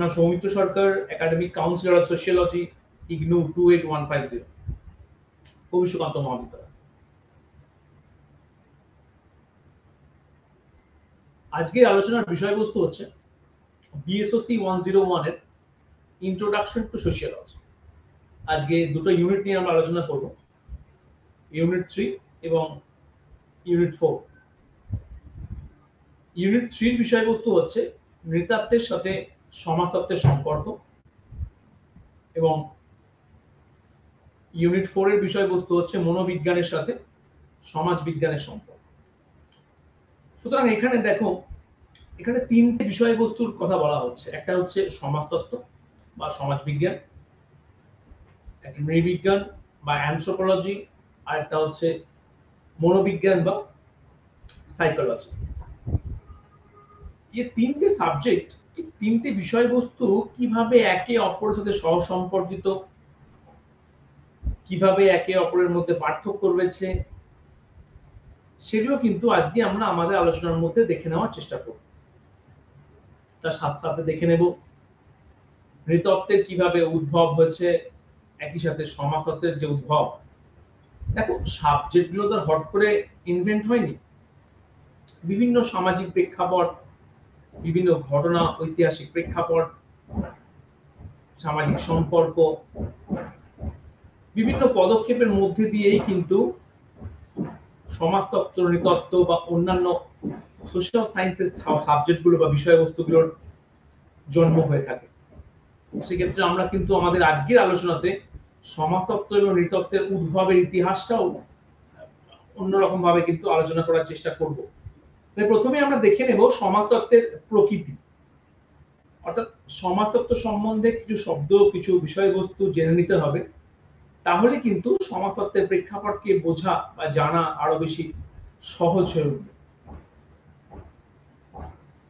নাম Soumitra Sarkar, academic counsellor of sociology, IGNOU 28150, কবি সুকান্ত মহাবিদ্যালয়। আজকের আলোচনার বিষয়বস্তু হচ্ছে BSOC 101 এর ইন্ট্রোডাকশন টু সোশিয়োলজি। আজকে দুটো ইউনিট নিয়ে আমরা আলোচনা করব, ইউনিট 3 এবং ইউনিট 4। ইউনিট 3 এর বিষয়বস্তু হচ্ছে নৃতাত্ত্বের সাথে সমাজতত্ত্বের সম্পর্ক, এবং ইউনিট 4 এর বিষয়বস্তু হচ্ছে মনোবিজ্ঞানের সাথে সমাজ বিজ্ঞানের সম্পর্ক। সুতরাং এখানে দেখো, এখানে তিনটে বিষয়বস্তুর কথা বলা হচ্ছে। একটা হচ্ছে সমাজতত্ত্ব বা সমাজবিজ্ঞান, একটা নৃবিজ্ঞান বা অ্যানথ্রোপোলজি, আর একটা হচ্ছে মনোবিজ্ঞান বা সাইকোলজি। এই তিনটে সাবজেক্ট, এই তিনটে বিষয়বস্তু কিভাবে একে অপরের সাথে সহসম্পর্কিত, কিভাবে একে অপরের মধ্যে পার্থক্য রয়েছে, সেগুলো কিন্তু আজকে আমরা আমাদের আলোচনার মধ্যে দেখে নেওয়ার চেষ্টা করব। তার সাথে সাথে দেখে নেব নৃতত্ত্বের কিভাবে উদ্ভব হয়েছে, একই সাথে সমাজতত্ত্বের যে উদ্ভব। দেখো, সাবজেক্টগুলো তো হট করে ইনভেন্ট হয়নি। বিভিন্ন সামাজিক প্রেক্ষাপট, বিভিন্ন ঘটনা, ঐতিহাসিক প্রেক্ষাপট, সামাজিক সম্পর্ক, বিভিন্ন পদক্ষেপের মধ্যে দিয়েই কিন্তু সমাজতত্ত্ব, নৃতত্ত্ব বা অন্যান্য সোশ্যাল সায়েন্সের সাবজেক্টগুলো বা বিষয়বস্তুগুলোর জন্ম হয়ে থাকে। সেক্ষেত্রে আমরা কিন্তু আমাদের আজকের আলোচনাতে সমাজতত্ত্ব এবং নৃতত্ত্বের উদ্ভবের ইতিহাসটাও অন্যরকম ভাবে কিন্তু আলোচনা করার চেষ্টা করব। তাই প্রথমে আমরা দেখে নেব সমাজতত্ত্বের প্রকৃতি, অর্থাৎ সমাজতত্ত্ব সম্বন্ধে কিছু শব্দ, কিছু বিষয়বস্তু জেনে নিতে হবে। তাহলে কিন্তু সমাজতত্ত্বের প্রেক্ষাপটকে বোঝা বা জানা আরো বেশি সহজ হয়ে উঠবে।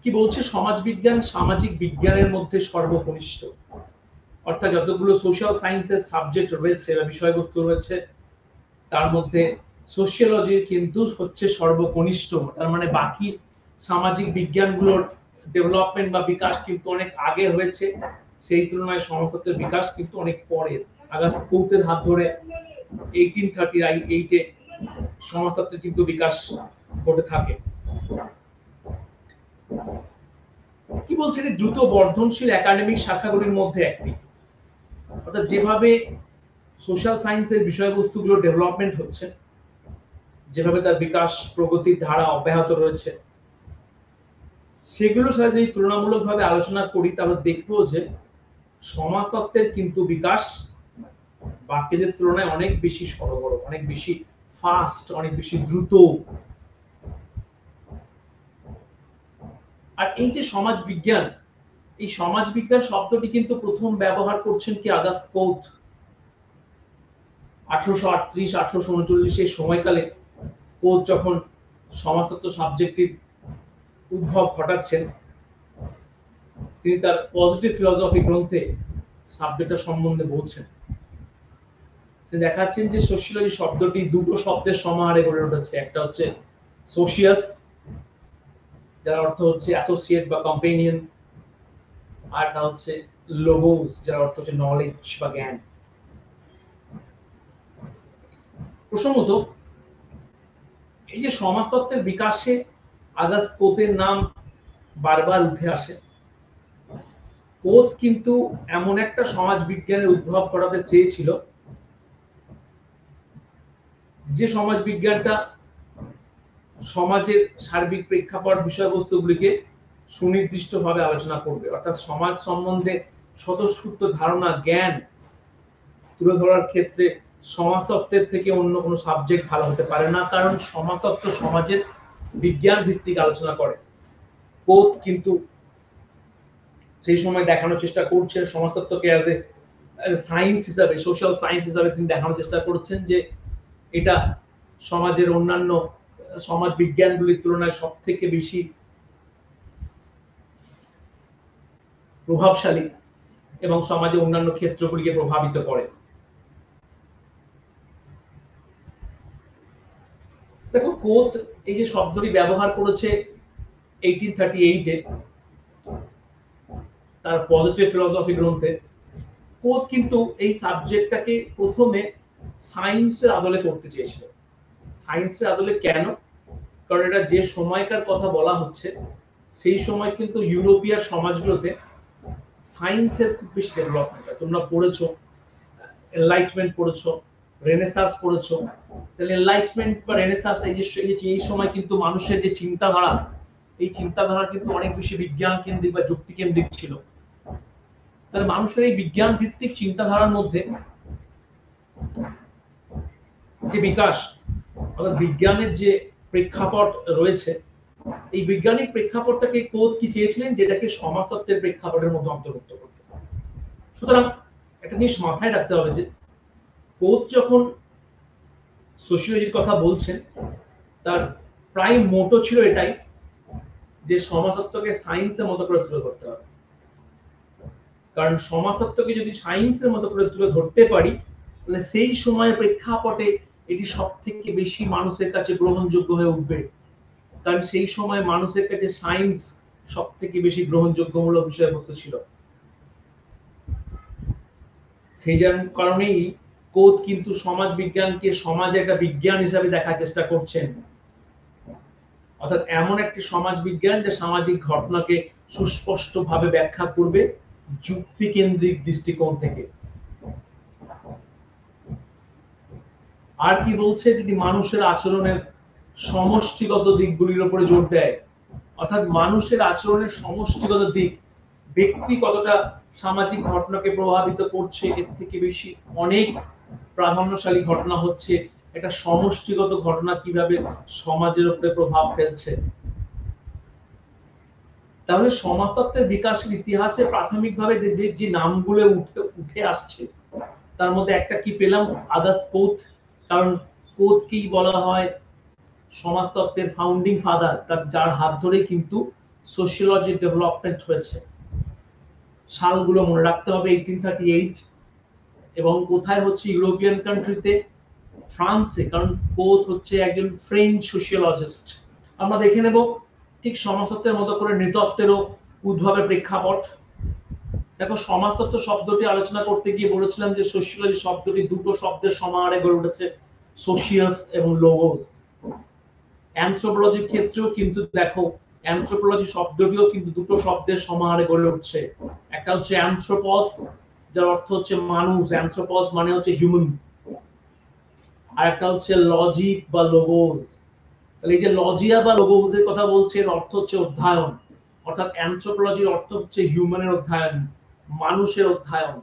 কি বলছে সমাজবিজ্ঞান? সামাজিক বিজ্ঞানের মধ্যে সর্বকনিষ্ঠ, অর্থাৎ যতগুলো সোশ্যাল সায়েন্সের সাবজেক্ট রয়েছে বা বিষয়বস্তু রয়েছে, তার মধ্যে সোশিয়োলজি কিন্তু হচ্ছে সর্বকনিষ্ঠ। তার মানে বাকি সামাজিক বিজ্ঞানগুলোর ডেভেলপমেন্ট বা বিকাশ কিন্তু অনেক আগে হয়েছে, সেই তুলনায় সমাজতত্ত্বের বিকাশ কিন্তু অনেক পরে। আগাস্ট কৌতের হাত ধরে 1838 সমাজতত্ত্বের কিন্তু বিকাশ ঘটে থাকে। কি বলছে, দ্রুত বর্ধনশীল একাডেমিক শাখাগুলির মধ্যে একটি, অর্থাৎ যেভাবে সোশ্যাল সায়েন্সের বিষয়বস্তুগুলো ডেভেলপমেন্ট হচ্ছে, যেভাবে তার বিকাশ প্রগতির ধারা অব্যাহত রয়েছে, সেগুলোর সাথে যদি তুলনামূলকভাবে আলোচনা করি, তাহলে দেখবো যে সমাজতত্ত্বের কিন্তু বিকাশ বাকিদের তুলনায় অনেক বেশি সরগর, অনেক বেশি ফাস্ট, অনেক বেশি দ্রুত। আর এই যে সমাজ বিজ্ঞান, এই সমাজ বিজ্ঞান শব্দটি কিন্তু প্রথম ব্যবহার করছেন কি আগাস্ট কৌত 1838-1839 এর সময়কালে। কৌত যখন সমাজতত্ত্ব সাবজেক্টিভ উদ্ভব ঘটাচ্ছেন, তিনি তার পজিটিভ ফিলসফি গ্রন্থে সাবজেক্টটা সম্বন্ধে বলছেন। তিনি দেখাচ্ছেন যে সোশিয়োলজি শব্দটি দুটো শব্দের সমাহারে গড়ে উঠেছে। একটা হচ্ছে সোশিয়াস, যার অর্থ হচ্ছে অ্যাসোসিয়েট বা কম্পেনিয়ন, আর একটা হচ্ছে লোগোস, যার অর্থ হচ্ছে নলেজ বা জ্ঞান। প্রসঙ্গত, এই যে সমাজতত্ত্বের বিকাশে আগাস্ট কোতের নাম বারবার উঠে আসে। কোত কিন্তু এমন একটা সমাজ বিজ্ঞানের উদ্ভব করাতে চেয়েছিল, যে সমাজ বিজ্ঞানটা সমাজের সার্বিক প্রেক্ষাপট বিষয়বস্তুগুলিকে সুনির্দিষ্টভাবে আলোচনা করবে, অর্থাৎ সমাজ সম্বন্ধে স্বতঃস্ফূর্ত ধারণা, জ্ঞান তুলে ধরার ক্ষেত্রে সমাজতত্ত্বের থেকে অন্য কোনো সাবজেক্ট ভালো হতে পারে না, কারণ সমাজতত্ত্ব সমাজের বিজ্ঞান ভিত্তিক আলোচনা করে। কোত কিন্তু সেই সময় দেখানোর চেষ্টা করছেন সমাজতত্ত্বকে অ্যাজ এ সায়েন্স হিসাবে, সোশ্যাল সায়েন্স হিসাবে তিনি দেখানোর চেষ্টা করছেন যে এটা সমাজের অন্যান্য সমাজ বিজ্ঞানগুলির তুলনায় সব থেকে বেশি প্রভাবশালী এবং সমাজে অন্যান্য ক্ষেত্রগুলিকে প্রভাবিত করে। দেখো, কোত এই যে শব্দটি ব্যবহার করেছে 1838-এ, তার পজিটিভ ফিলোসফি গ্রন্থে, কোত কিন্তু এই সাবজেক্টটাকে প্রথমে সায়েন্সের আদলে করতে চেয়েছিল। সায়েন্সের আদলে কেন? কারণ এটা যে সময়কার কথা বলা হচ্ছে, সেই সময় কিন্তু ইউরোপীয় সমাজগুলোতে সায়েন্সের খুব বেশি ডেভেলপমেন্ট হয়। তোমরা পড়েছো, এনলাইটমেন্ট পড়েছো, রেনেসাঁস পড়েছো। তাহলে এনলাইটমেন্ট বা রেনেসাঁস এই সময় কিন্তু মানুষের যে চিন্তাধারা, এই চিন্তাধারা কিন্তু অনেক বেশি বিজ্ঞান কেন্দ্রিক বা যুক্তি কেন্দ্রিক ছিল। তাহলে মানুষের এই বিজ্ঞান ভিত্তিক চিন্তাধারার মধ্যে যে বিকাশ, অর্থাৎ বিজ্ঞানের যে প্রেক্ষাপট রয়েছে, এই বৈজ্ঞানিক প্রেক্ষাপটটাকে কোত কি চেয়েছিলেন, যেটাকে সমাজতত্ত্বের প্রেক্ষাপটের মধ্যে অন্তর্ভুক্ত করতে। সুতরাং একটা জিনিস মাথায় রাখতে হবে যে কোত যখন সোশিওলজির কথা বলছেন, তার প্রাইম মোটো ছিল এটাই যে সমাজতত্ত্বকে সায়েন্সের মতো করে তুলে ধরতে হবে। কারণ সমাজতত্ত্বকে যদি সায়েন্সের মতো করে তুলে ধরতে পারি, তাহলে সেই সময়ের প্রেক্ষাপটে এটি সব থেকে বেশি মানুষের কাছে গ্রহণযোগ্য হয়ে উঠবে। কারণ সেই সময় মানুষের কাছে সায়েন্স সব থেকে বেশি গ্রহণযোগ্যমূলক বিষয়বস্তু ছিল। সেই কারণেই কোত কিন্তু সমাজ বিজ্ঞানকে সমাজের একটা বিজ্ঞান হিসাবে দেখার চেষ্টা করছেন। অর্থাৎ এমন একটি সমাজ বিজ্ঞান যে সামাজিক ঘটনাকে সুস্পষ্টভাবে ব্যাখ্যা করবে যুক্তি কেন্দ্রিক দৃষ্টিকোণ থেকে। আর কি বলছে, যদি মানুষের আচরণের সমষ্টিগত দিকগুলির উপরে জোর দেয়, অর্থাৎ মানুষের আচরণের সমষ্টিগত দিক, ব্যক্তি কতটা সামাজিক ঘটনাকে প্রভাবিত করছে, এর থেকে বেশি অনেক প্রাধান্যশালী ঘটনা হচ্ছে একটা সমষ্টিগত ঘটনা কিভাবে সমাজের উপরে প্রভাব ফেলছে। তাহলে সমাজতত্ত্বের বিকাশের ইতিহাসে প্রাথমিকভাবে যে নামগুলো উঠে আসছে, তার মধ্যে একটা কি পেলাম, আগাস্ট কোত। কারণ কোতকেই বলা হয় সমাজতত্ত্বের ফাউন্ডিং ফাদার, যার হাত ধরেই কিন্তু সোশিওলজির ডেভেলপমেন্ট হয়েছে। সালগুলো মনে রাখতে হবে, 1838, এবং কোথায় হচ্ছে, ইউরোপিয়ান কান্ট্রিতে, ফ্রান্সে। কারণ কোত হচ্ছে একজন ফ্রেঞ্চ সোশিওলজিস্ট। আমরা দেখে নেব ঠিক সমাজতত্ত্বের মতো করে নৃতত্ত্বেরও উদ্ভবের প্রেক্ষাপট। দেখো, সমাজতত্ত্ব শব্দটি আলোচনা করতে গিয়ে বলেছিলাম যে সোশিওলজি শব্দটি দুটো শব্দের সমাহারে গড়ে উঠেছে, সোশিয়াস এবং লোগোস। অ্যানথ্রোপোলজির ক্ষেত্রেও কিন্তু দেখো, অ্যানথ্রোপোলজি শব্দটিও কিন্তু দুটো শব্দের সমাহারে গড়ে উঠছে। একটা হচ্ছে অ্যানথ্রোপস, যার অর্থ হচ্ছে মানুষ, অ্যানথ্রোপস মানে হচ্ছে হিউম্যান। আর একটা হচ্ছে লজিক বা লোগোস। তাহলে এই যে লজিয়া বা লোগোসের কথা বলছে, এর অর্থ হচ্ছে অধ্যয়ন। অর্থাৎ অ্যানথ্রোপোলজির অর্থ হচ্ছে হিউম্যানের অধ্যয়ন, মানুষের অধ্যয়ন।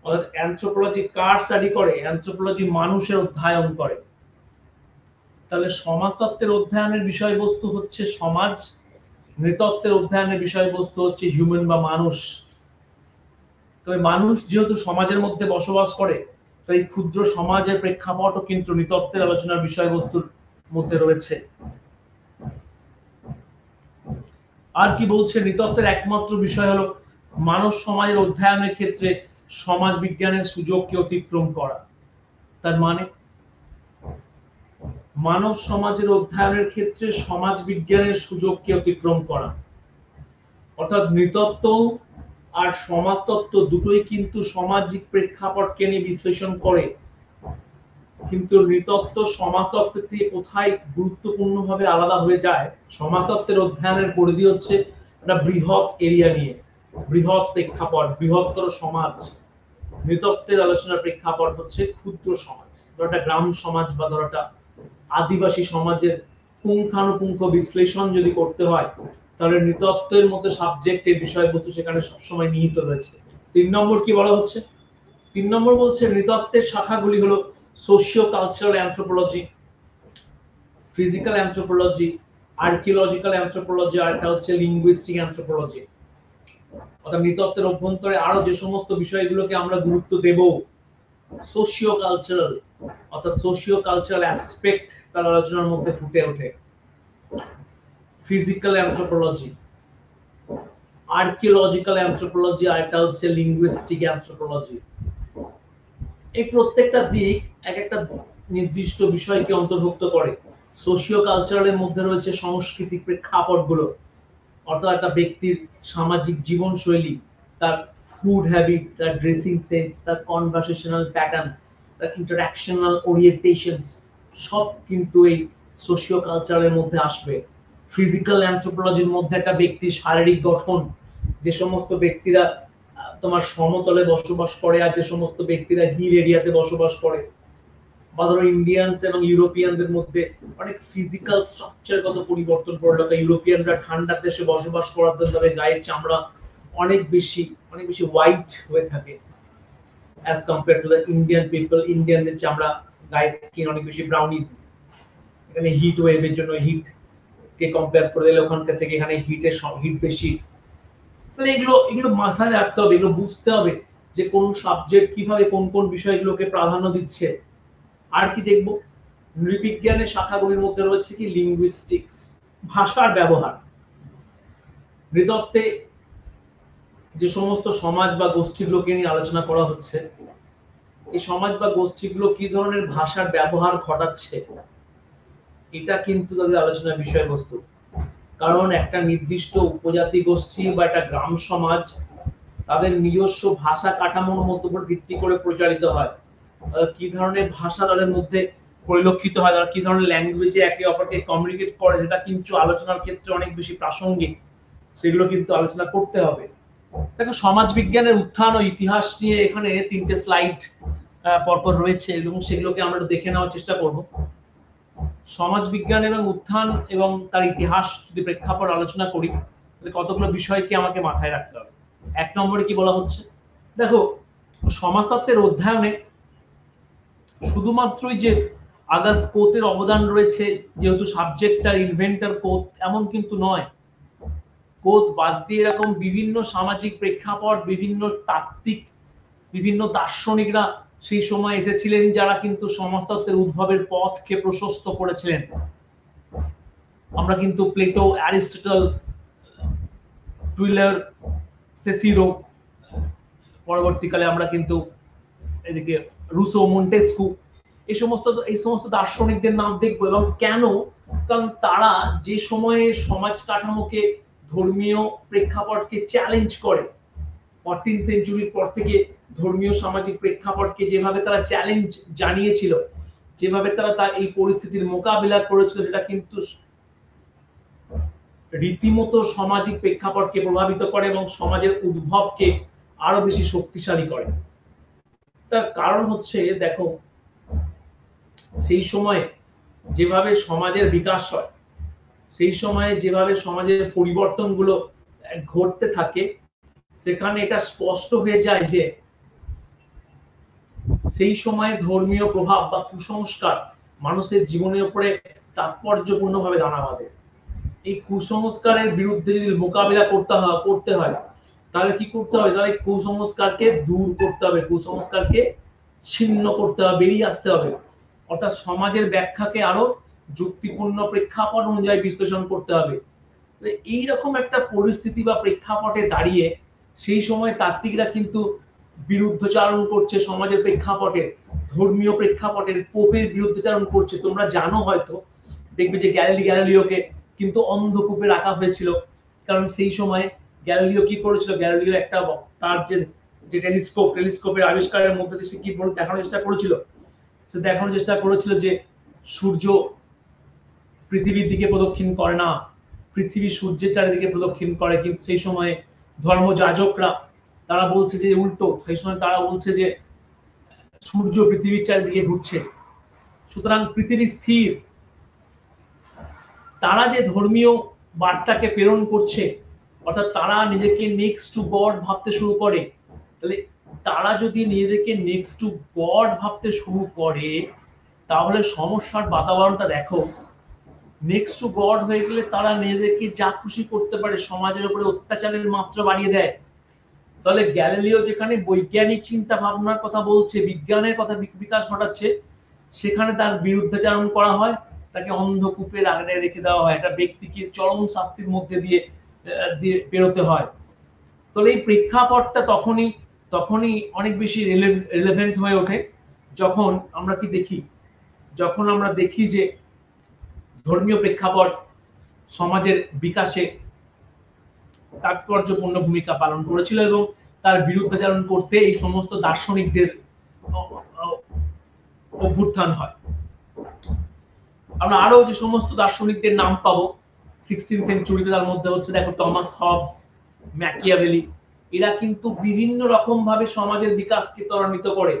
অর্থাৎ অ্যানথ্রোপোলজি কার স্টাডি করে? অ্যানথ্রোপোলজি মানুষের অধ্যয়ন করে। তাহলে সমাজতত্ত্বের অধ্যয়নের বিষয়বস্তু হচ্ছে সমাজ, নৃতত্ত্বের অধ্যয়নের বিষয়বস্তু হচ্ছে হিউম্যান বা মানুষ। তবে মানুষ যেহেতু সমাজের মধ্যে বসবাস করে, তাই ক্ষুদ্র সমাজের প্রেক্ষাপটও কিন্তু নৃতত্ত্বের আলোচনার বিষয়বস্তুর মধ্যে রয়েছে। আর কি বলছে, নৃতত্ত্বের একমাত্র বিষয় হলো মানব সমাজের অধ্যয়নের ক্ষেত্রে সমাজ বিজ্ঞানের সুযোগকে অতিক্রম করা। তার মানে মানব সমাজের অধ্যয়নের ক্ষেত্রে সমাজ বিজ্ঞানের সুযোগকে অতিক্রম করা। অর্থাৎ নৃতত্ত্ব আর সমাজতত্ত্ব দুটোই কিন্তু সামাজিক প্রেক্ষাপটকে নিয়ে বিশ্লেষণ করে, কিন্তু নৃতত্ত্ব সমাজতত্ত্বের থেকে কোথায় গুরুত্বপূর্ণভাবে আলাদা হয়ে যায়? সমাজতত্ত্বের অধ্যয়নের পরিধি হচ্ছে একটা বৃহৎ এরিয়া নিয়ে, বৃহৎ প্রেক্ষাপট, বৃহত্তর সমাজ। নৃতত্ত্বের আলোচনার প্রেক্ষাপট হচ্ছে ক্ষুদ্র সমাজ, ধরো গ্রাম সমাজ বা ধরো আদিবাসী সমাজের পুঙ্খানুপুঙ্খ বিশ্লেষণ যদি করতে হয়, তাহলে নৃতত্ত্বের মধ্যে সাবজেক্টের বিষয়বস্তু সেখানে সবসময় নিহিত রয়েছে। 3 নম্বর কি বলা হচ্ছে? 3 নম্বর বলছে নৃতত্ত্বের শাখাগুলি হলো socio cultural anthropology, physical anthropology, archaeological anthropology, আর একটা হচ্ছে লিঙ্গুইস্টিক অ্যানথ্রোপোলজি। অর্থাৎ নৃতত্ত্বের অভ্যন্তরে আরো যে সমস্ত বিষয়গুলোকে আমরা গুরুত্ব দেব, সোশিও কালচারাল, অর্থাৎ সোশিও কালচারাল অ্যাসপেক্ট তার আলোচনার মধ্যে ফুটে ওঠে। ফিজিক্যাল অ্যানথ্রোপোলজি, আর্কিওলজিক্যাল অ্যানথ্রোপোলজি, আর একটা হচ্ছে লিঙ্গুইস্টিক অ্যানথ্রোপোলজি। এই প্রত্যেকটা দিক এক একটা নির্দিষ্ট বিষয়কে অন্তর্ভুক্ত করে। সোশিও কালচারালের মধ্যে রয়েছে সাংস্কৃতিক প্রেক্ষাপটগুলো, অর্থাৎ একটা ব্যক্তির সামাজিক জীবনশৈলী, তার ফুড হ্যাবিট, তার ড্রেসিং সেন্স, তার কনভারসেশনাল প্যাটার্ন, তার ইন্টারঅ্যাকশনাল ওরিয়েন্টেশনস সব কিন্তু এই সোশিও কালচারের মধ্যে আসবে। ফিজিক্যাল অ্যানথ্রোপোলজির মধ্যে একটা ব্যক্তির শারীরিক গঠন, যে সমস্ত ব্যক্তিরা তোমার সমতলে বসবাস করে আর যে সমস্ত ব্যক্তিরা হিল এরিয়াতে বসবাস করে, বা ধরো ইন্ডিয়ানস এবং ইউরোপিয়ানদের মধ্যে অনেক ফিজিক্যাল স্ট্রাকচারগত পরিবর্তন পড়লো। ইউরোপিয়ানরা ঠান্ডা দেশে বসবাস করার জন্য তাদের গায়ের চামড়া অনেক বেশি হোয়াইট হয়ে থাকে as compare to the Indian people. ইন্ডিয়ানদের চামড়া, গায়ের স্কিন অনেক বেশি ব্রাউনিশ। এখানে হিট ওয়েভের জন্য হিট কে কম্পেয়ার করে দিলে ওখানকার থেকে এখানে হিট বেশি। তাহলে এগুলো মাথায় রাখতে হবে, এগুলো বুঝতে হবে যে কোন সাবজেক্ট কিভাবে কোন কোন বিষয়গুলোকে প্রাধান্য দিচ্ছে। আর কি দেখবো, নৃবিজ্ঞানের শাখাগুলির মধ্যে রয়েছে কি লিঙ্গুইস্টিক্স, ভাষার ব্যবহার। নৃতত্ত্বে যে সমস্ত সমাজ বা গোষ্ঠীগুলোকে নিয়ে আলোচনা করা হচ্ছে, এই সমাজ বা গোষ্ঠীগুলো কি ধরনের ভাষার ব্যবহার ঘটাচ্ছে, এটা কিন্তু তাদের আলোচনার বিষয়বস্তু। কারণ একটা নির্দিষ্ট উপজাতি গোষ্ঠী বা একটা গ্রাম সমাজ তাদের নিজস্ব ভাষা কাঠামোর উপর ভিত্তি করে পরিচালিত হয়। কি ধরনের ভাষা তাদের মধ্যে পরিলক্ষিত হয়, তারা কি ধরনের ল্যাঙ্গুয়েজে একে অপরকে কমিউনিকেট করে, সেটা কিন্তু আলোচনার ক্ষেত্রে অনেক বেশি প্রাসঙ্গিক। সেগুলো কিন্তু আলোচনা করতে হবে। দেখো, সমাজ বিজ্ঞানের উত্থান ও ইতিহাস নিয়ে এখানে 3টে স্লাইড পরপর রয়েছে এবং সেগুলোকে আমরা দেখে নেওয়ার চেষ্টা করব। সমাজ বিজ্ঞান এবং উত্থান এবং তার ইতিহাস যদি প্রেক্ষাপট আলোচনা করি, তাহলে কতগুলো বিষয়কে আমাকে মাথায় রাখতে হবে। 1 নম্বরে কি বলা হচ্ছে, দেখো, সমাজতত্ত্বের অধ্যয়নে শুধুমাত্রই যে আগাস্ট কোতের অবদান রয়েছে, যেহেতু সাবজেক্টটা ইনভেন্টর কোত, এমন কিন্তু নয়। কোত বাদ দিয়ে এরকম বিভিন্ন সামাজিক প্রেক্ষাপট, বিভিন্ন তাত্ত্বিক, বিভিন্ন দার্শনিকরা সেই সময় এসেছিলেন, যারা কিন্তু সমাজতত্ত্বের উদ্ভবের পথকে প্রশস্ত করেছিলেন। আমরা কিন্তু প্লেটো, অ্যারিস্টটল, টুইলার, সেসিরো, পরবর্তীকালে আমরা কিন্তু এদিকে রুসো, মন্টেস্কু, এই সমস্ত দার্শনিকদের নাম দেখবো। এবং কেন? কারণ তারা যে সময়ে সমাজ কাঠামোকে, ধর্মীয় প্রেক্ষাপটকে চ্যালেঞ্জ করে, 14th সেঞ্চুরির পর থেকে ধর্মীয় সামাজিক প্রেক্ষাপটকে যেভাবে তারা চ্যালেঞ্জ জানিয়েছিল, যেভাবে তারা এই পরিস্থিতির মোকাবিলা করেছিল, সেটা কিন্তু রীতিমতো সামাজিক প্রেক্ষাপটকে প্রভাবিত করে এবং সমাজের উদ্ভবকে আরো বেশি শক্তিশালী করে। তার কারণ হচ্ছে, দেখো, সেই সময় যেভাবে সমাজের বিকাশ হয়, সেই সময়ে যেভাবে সমাজের পরিবর্তনগুলো ঘটতে থাকে, সেখানে এটা স্পষ্ট হয়ে যায় যে সেই সময়ে ধর্মীয় প্রভাব বা কুসংস্কার মানুষের জীবনের উপরে তাৎপর্যপূর্ণভাবে দানা বাঁধে। এই কুসংস্কারের বিরুদ্ধে যদি মোকাবিলা করতে হয়, তাহলে কি করতে হবে? তাহলে কুসংস্কারকে দূর করতে হবে, কুসংস্কারকে ছিন্ন করতে হবে, বেরিয়ে আসতে হবে। অর্থাৎ সমাজের ব্যাখ্যাকে আরো যুক্তিপূর্ণ প্রেক্ষাপট অনুযায়ী বিশ্লেষণ করতে হবে। এইরকম একটা পরিস্থিতি বা প্রেক্ষাপটে দাঁড়িয়ে সেই সময় তাত্ত্বিকরা কিন্তু বিরুদ্ধচারণ করছে সমাজের প্রেক্ষাপটে, ধর্মীয় প্রেক্ষাপটের, পোপের বিরুদ্ধচারণ করছে। তোমরা জানো হয়তো, দেখবে যে গ্যালিলিওকে কিন্তু অন্ধকূপে রাখা হয়েছিল। কারণ সেই সময় গ্যালিলিও কি করেছিল? গ্যালিলিও একটা তার যে টেলিস্কোপের আবিষ্কারের মধ্যে দিয়ে সে কি দেখানোর চেষ্টা করেছিল? সে দেখানোর চেষ্টা করেছিল যে সূর্য পৃথিবীর দিকে প্রদক্ষিণ করে না, পৃথিবী সূর্যের চারিদিকে প্রদক্ষিণ করে। কিন্তু সেই সময় ধর্মযাজকরা তারা বলছে যে উল্টো, সেই সময় তারা বলছে যে সূর্য পৃথিবীর চারিদিকে ঘুরছে, সুতরাং পৃথিবী স্থির। তারা যে ধর্মীয় বার্তাকে প্রেরণ করছে, অর্থাৎ তারা নিজেকে নেক্সট টু গড ভাবতে শুরু করে। তাহলে তারা যদি নিজেদেরকে নেক্সট টু গড ভাবতে শুরু করে, তাহলে সমস্যার বাতাবরণটা দেখো। নেক্সট টু গড হয়ে গেলে তারা নিজেদেরকে যা খুশি করতে পারে, সমাজের উপরে অত্যাচারের মাত্রা বাড়িয়ে দেয়। তাহলে গ্যালিলিও যেখানে বৈজ্ঞানিক চিন্তা ভাবনার কথা বলছে, বিজ্ঞানের কথা বিকাশ ঘটাচ্ছে, সেখানে তার বিরুদ্ধাচারণ করা হয়, তাকে অন্ধকূপে রেখে দেওয়া হয়, একটা ব্যক্তিকে চরম শাস্তির মধ্যে দিয়ে বেরোতে হয়। তাহলে এই প্রেক্ষাপটটা তখনই অনেক বেশি রিলেভেন্ট হয়ে ওঠে, যখন আমরা দেখি যে ধর্মীয় প্রেক্ষাপট সমাজের বিকাশে তাৎপর্যপূর্ণ ভূমিকা পালন করেছিল এবং তার বিরুদ্ধাচরণ করতে এই সমস্ত দার্শনিকদের অভ্যুত্থান হয়। আমরা আরো যে সমস্ত দার্শনিকদের নাম পাবো 16th সেঞ্চুরিতে, তার মধ্যে হচ্ছে দেখো টমাস হবস, ম্যাকিয়াভেলি, এরা কিন্তু বিভিন্ন রকম ভাবে সমাজের বিকাশকে ত্বরান্বিত করে।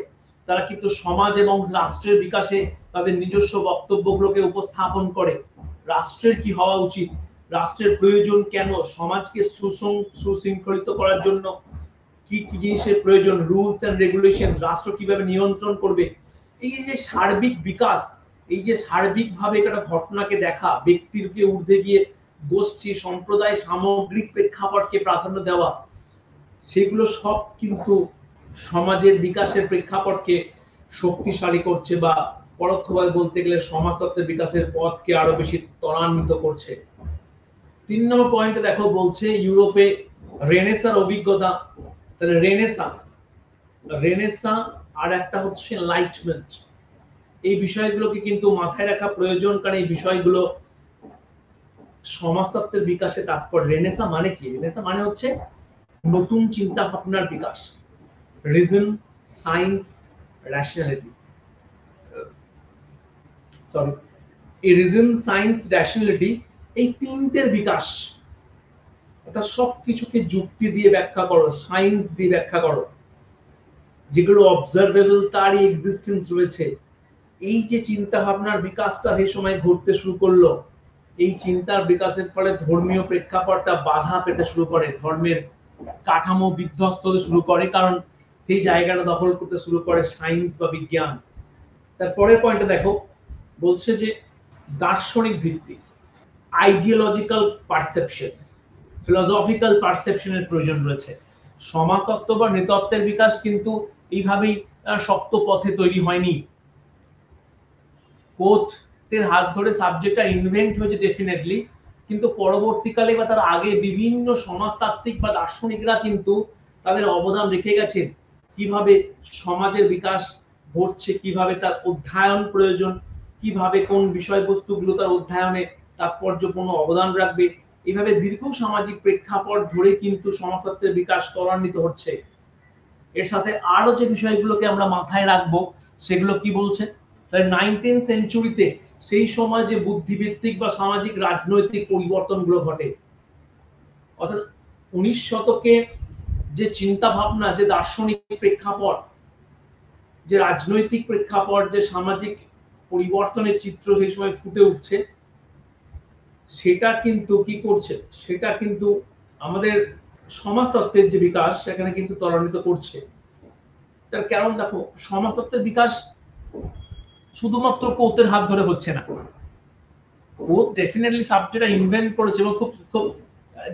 তারা কিন্তু সমাজ এবং রাষ্ট্রের বিকাশে তাদের নিজস্ব বক্তব্যগুলোকে উপস্থাপন করে। রাষ্ট্রের কি হওয়া উচিত, রাষ্ট্রের প্রয়োজন কেন, সমাজকে সুশৃঙ্খলিত করার জন্য কি কি জিনিসের প্রয়োজন, রুলস এন্ড রেগুলেশন, রাষ্ট্র কিভাবে নিয়ন্ত্রণ করবে, এই যে সার্বিক বিকাশ, এই যে সার্বিকভাবে একটা ঘটনাকে দেখা, ব্যক্তিরকে ঊর্ধ্বে গিয়ে গোষ্ঠী, সম্প্রদায়, সামগ্রিক প্রেক্ষাপটকে প্রাধান্য দেওয়া, সেগুলো সব কিন্তু সমাজের বিকাশের প্রেক্ষাপটকে শক্তিশালী করছে বা পরোক্ষভাবে বলতে গেলে সমাজতত্ত্বের বিকাশের পথকে আরো বেশি ত্বরান্বিত করছে। 3 নম্বর পয়েন্টে দেখো বলছে ইউরোপে রেনেসার অভিজ্ঞতা। তাহলে রেনেসা আর একটা হচ্ছে এনলাইটমেন্ট, এই বিষয়গুলোকে কিন্তু মাথায় রাখা প্রয়োজন, কারণ এই বিষয়গুলো সমাজতত্ত্বের বিকাশে তাৎপর্য। রেনেসা মানে কি? রেনেসা মানে হচ্ছে নতুন চিন্তা ভাবনার বিকাশ, রিজন, সায়েন্স, রেশনালিটি। সরি, এই রিজন, সায়েন্স, রেশনালিটি, এই তিনটের বিকাশ। অর্থাৎ সবকিছুকে যুক্তি দিয়ে ব্যাখ্যা করো, সায়েন্স দিয়ে ব্যাখ্যা করো, যেগুলো অবজারভেবল তারই এক্সিস্টেন্স রয়েছে। এই যে চিন্তা ভাবনার বিকাশটা সেই সময় ঘটতে শুরু করলো, এই চিন্তার বিকাশের ফলে ধর্মীয় প্রেক্ষাপটটা বাধা পেতে শুরু করে, ধর্মের কাঠামো বিধ্বস্ত হতে শুরু করে, কারণ সেই জায়গাটা দখল করতে শুরু করে সায়েন্স বা বিজ্ঞান। তারপরের পয়েন্টে দেখো বলছে যে দার্শনিক ভিত্তি, আইডিওলজিক্যাল পারসেপশনস, ফিলোসফিক্যাল পারসেপশনের প্রয়োজন রয়েছে। সমাজতত্ত্ব বা নৃতত্ত্বের বিকাশ কিন্তু এইভাবেই শক্ত পথে তৈরি হয়নি। কোথের হাত ধরে সাবজেক্টটা ইনভেন্ট হয়েছে ডেফিনেটলি, কিন্তু পরবর্তীকালে বা তার আগে বিভিন্ন সমাজতাত্ত্বিক বা দার্শনিকরা কিন্তু তাদের অবদান রেখে গেছেন, কিভাবে সমাজের বিকাশ ঘটছে, কিভাবে তার অধ্যয়ন প্রয়োজন, কিভাবে কোন বিষয়বস্তুগুলো তার অধ্যয়নে তাৎপর্যপূর্ণ অবদান রাখবে। এইভাবে দীর্ঘ সামাজিক প্রেক্ষাপট ধরে কিন্তু সমাজতত্ত্বের বিকাশ ত্বরান্বিত হচ্ছে। এর সাথে আরো যে বিষয়গুলোকে আমরা মাথায় রাখবো সেগুলো কি বলছে, 19th সেঞ্চুরিতে সেই সময় যে বুদ্ধিভিত্তিক বা সামাজিক রাজনৈতিক পরিবর্তনগুলো ঘটে, অর্থাৎ 19 শতকে যে চিন্তা ভাবনা, যে দার্শনিক প্রেক্ষাপট, যে রাজনৈতিক প্রেক্ষাপট, যে সামাজিক পরিবর্তনের চিত্র সেই সময় ফুটে উঠছে, সেটা কিন্তু কি করছে, সেটা কিন্তু আমাদের সমাজতত্ত্বের যে বিকাশ সেখানে কিন্তু ত্বরান্বিত করছে। তার কারণ দেখো, সমাজতত্ত্বের বিকাশ শুধুমাত্র কোথের হাত ধরে হচ্ছে না। কোথ ডেফিনেটলি সাবজেক্টটা ইনভেন্ট করেছে এবং খুব খুব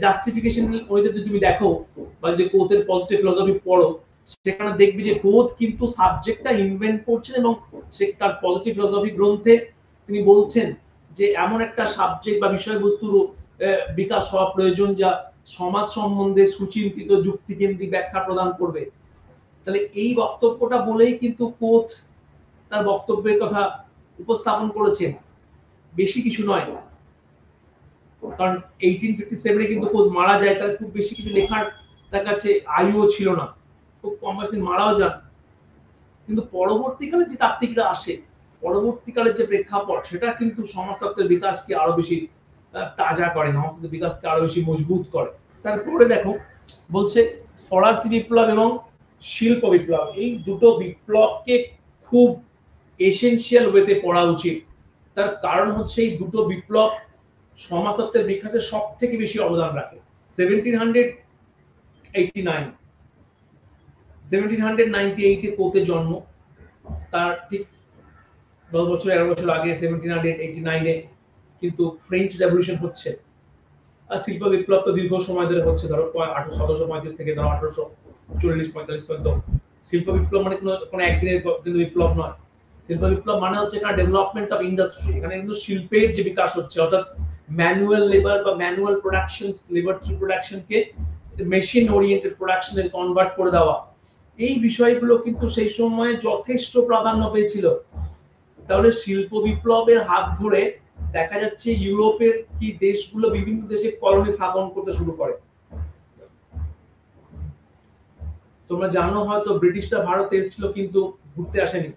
জাস্টিফিকেশন ওইটা যদি তুমি দেখো বা যদি কোথের পজিটিভ ফিলোসফি পড়ো, সেখানে দেখবি যে কোথ কিন্তু সাবজেক্টটা ইনভেন্ট করছেন এবং সে তার পজিটিভ ফিলোসফি গ্রন্থে তিনি বলছেন যে এমন একটা সাবজেক্ট বা বিষয়বস্তুর বিকাশ হওয়া প্রয়োজন যা সমাজ সম্বন্ধে সুচিন্তিত যুক্তিকেন্দ্রিক ব্যাখ্যা প্রদান করবে। তাহলে এই বক্তব্যটা বলেই কিন্তু কোথ তার বক্তব্যের কথা উপস্থাপন করেছেন, বেশি কিছু নয়। কারণ 1857 কিন্তু কোথ মারা যায়, তার খুব বেশি কিছু লেখার তার কাছে আয়ুও ছিল না, খুব কম বয়সে মারাও যান। কিন্তু পরবর্তীকালে যে তাত্ত্বিকরা আসে, পরবর্তীকালে যে প্রেক্ষাপট, সেটা কিন্তু সমাজতত্ত্বের বিকাশকে আরো বেশি তাজা করে, সমাজতত্ত্বের বিকাশকে আরো বেশি মজবুত করে। তারপরে দেখো বলছে ফরাসি বিপ্লব এবং শিল্প বিপ্লব, এই দুটো বিপ্লবকে খুব এসেনশিয়াল ওয়েতে পড়া উচিত। তার কারণ হচ্ছে এই দুটো বিপ্লব সমাজতত্ত্বের বিকাশে সব থেকে বেশি অবদান রাখে। 1798 কোথে জন্ম, তার ঠিক 10 বছর 11 বছর আগে 1789 কিন্তু ফ্রেঞ্চ রেভলিউশন হচ্ছে। আর শিল্প বিপ্লব তো দীর্ঘ সময় ধরে হচ্ছে, ধরো 1735 থেকে ধরো 1840-45 পর্যন্ত। শিল্প বিপ্লব মানে কোনো একদিনের কিন্তু বিপ্লব নয়। শিল্প বিপ্লব মানে হচ্ছে এখানে ডেভেলপমেন্ট অফ ইন্ডাস্ট্রি, এখানে কিন্তু শিল্পের যে বিকাশ হচ্ছে, অর্থাৎ ম্যানুয়াল লেবার বা ম্যানুয়াল প্রোডাকশন, লেবার থ্রু প্রোডাকশনকে মেশিন ওরিয়েন্টেড প্রোডাকশনে কনভার্ট করে দেওয়া, এই বিষয়গুলো কিন্তু সেই সময়ে যথেষ্ট প্রাধান্য পেয়েছিল। তাহলে শিল্প বিপ্লবের হাত ধরে দেখা যাচ্ছে ইউরোপের কি দেশগুলো বিভিন্ন দেশে কলোনি স্থাপন করতে শুরু করে। তোমরা জানো হয়তো ব্রিটিশরা ভারতে এসেছিল কিন্তু ঘুরতে আসেনি,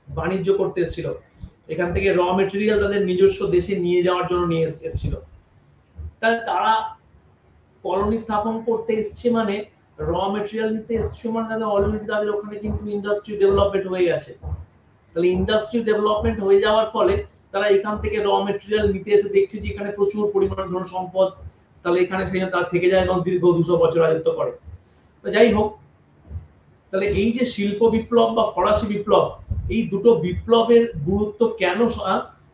বাণিজ্য করতে এসেছিল, এখান থেকে র মেটেরিয়াল তাদের নিজস্ব দেশে নিয়ে যাওয়ার জন্য নিয়ে এসেছিল। তারা কলোনি স্থাপন করতে এসছে মানে র মেটেরিয়াল নিতে এসছে মানে তাদের অলরেডি তাদের ওখানে কিন্তু ইন্ডাস্ট্রি ডেভেলপমেন্ট হয়ে গেছে। তাহলে ইন্ডাস্ট্রি ডেভেলপমেন্ট হয়ে যাওয়ার ফলে তারা এখান থেকে র মেটেরিয়াল নিতে এসে দেখছে যে এখানে প্রচুর পরিমাণ ধন সম্পদ, তাহলে এখানে সেই তারা থেকে যায় এবং দীর্ঘ 200 বছর রাজত্ব করে। যাই হোক, তাহলে এই যে শিল্প বিপ্লব বা ফরাসি বিপ্লব, এই দুটো বিপ্লবের গুরুত্ব কেন?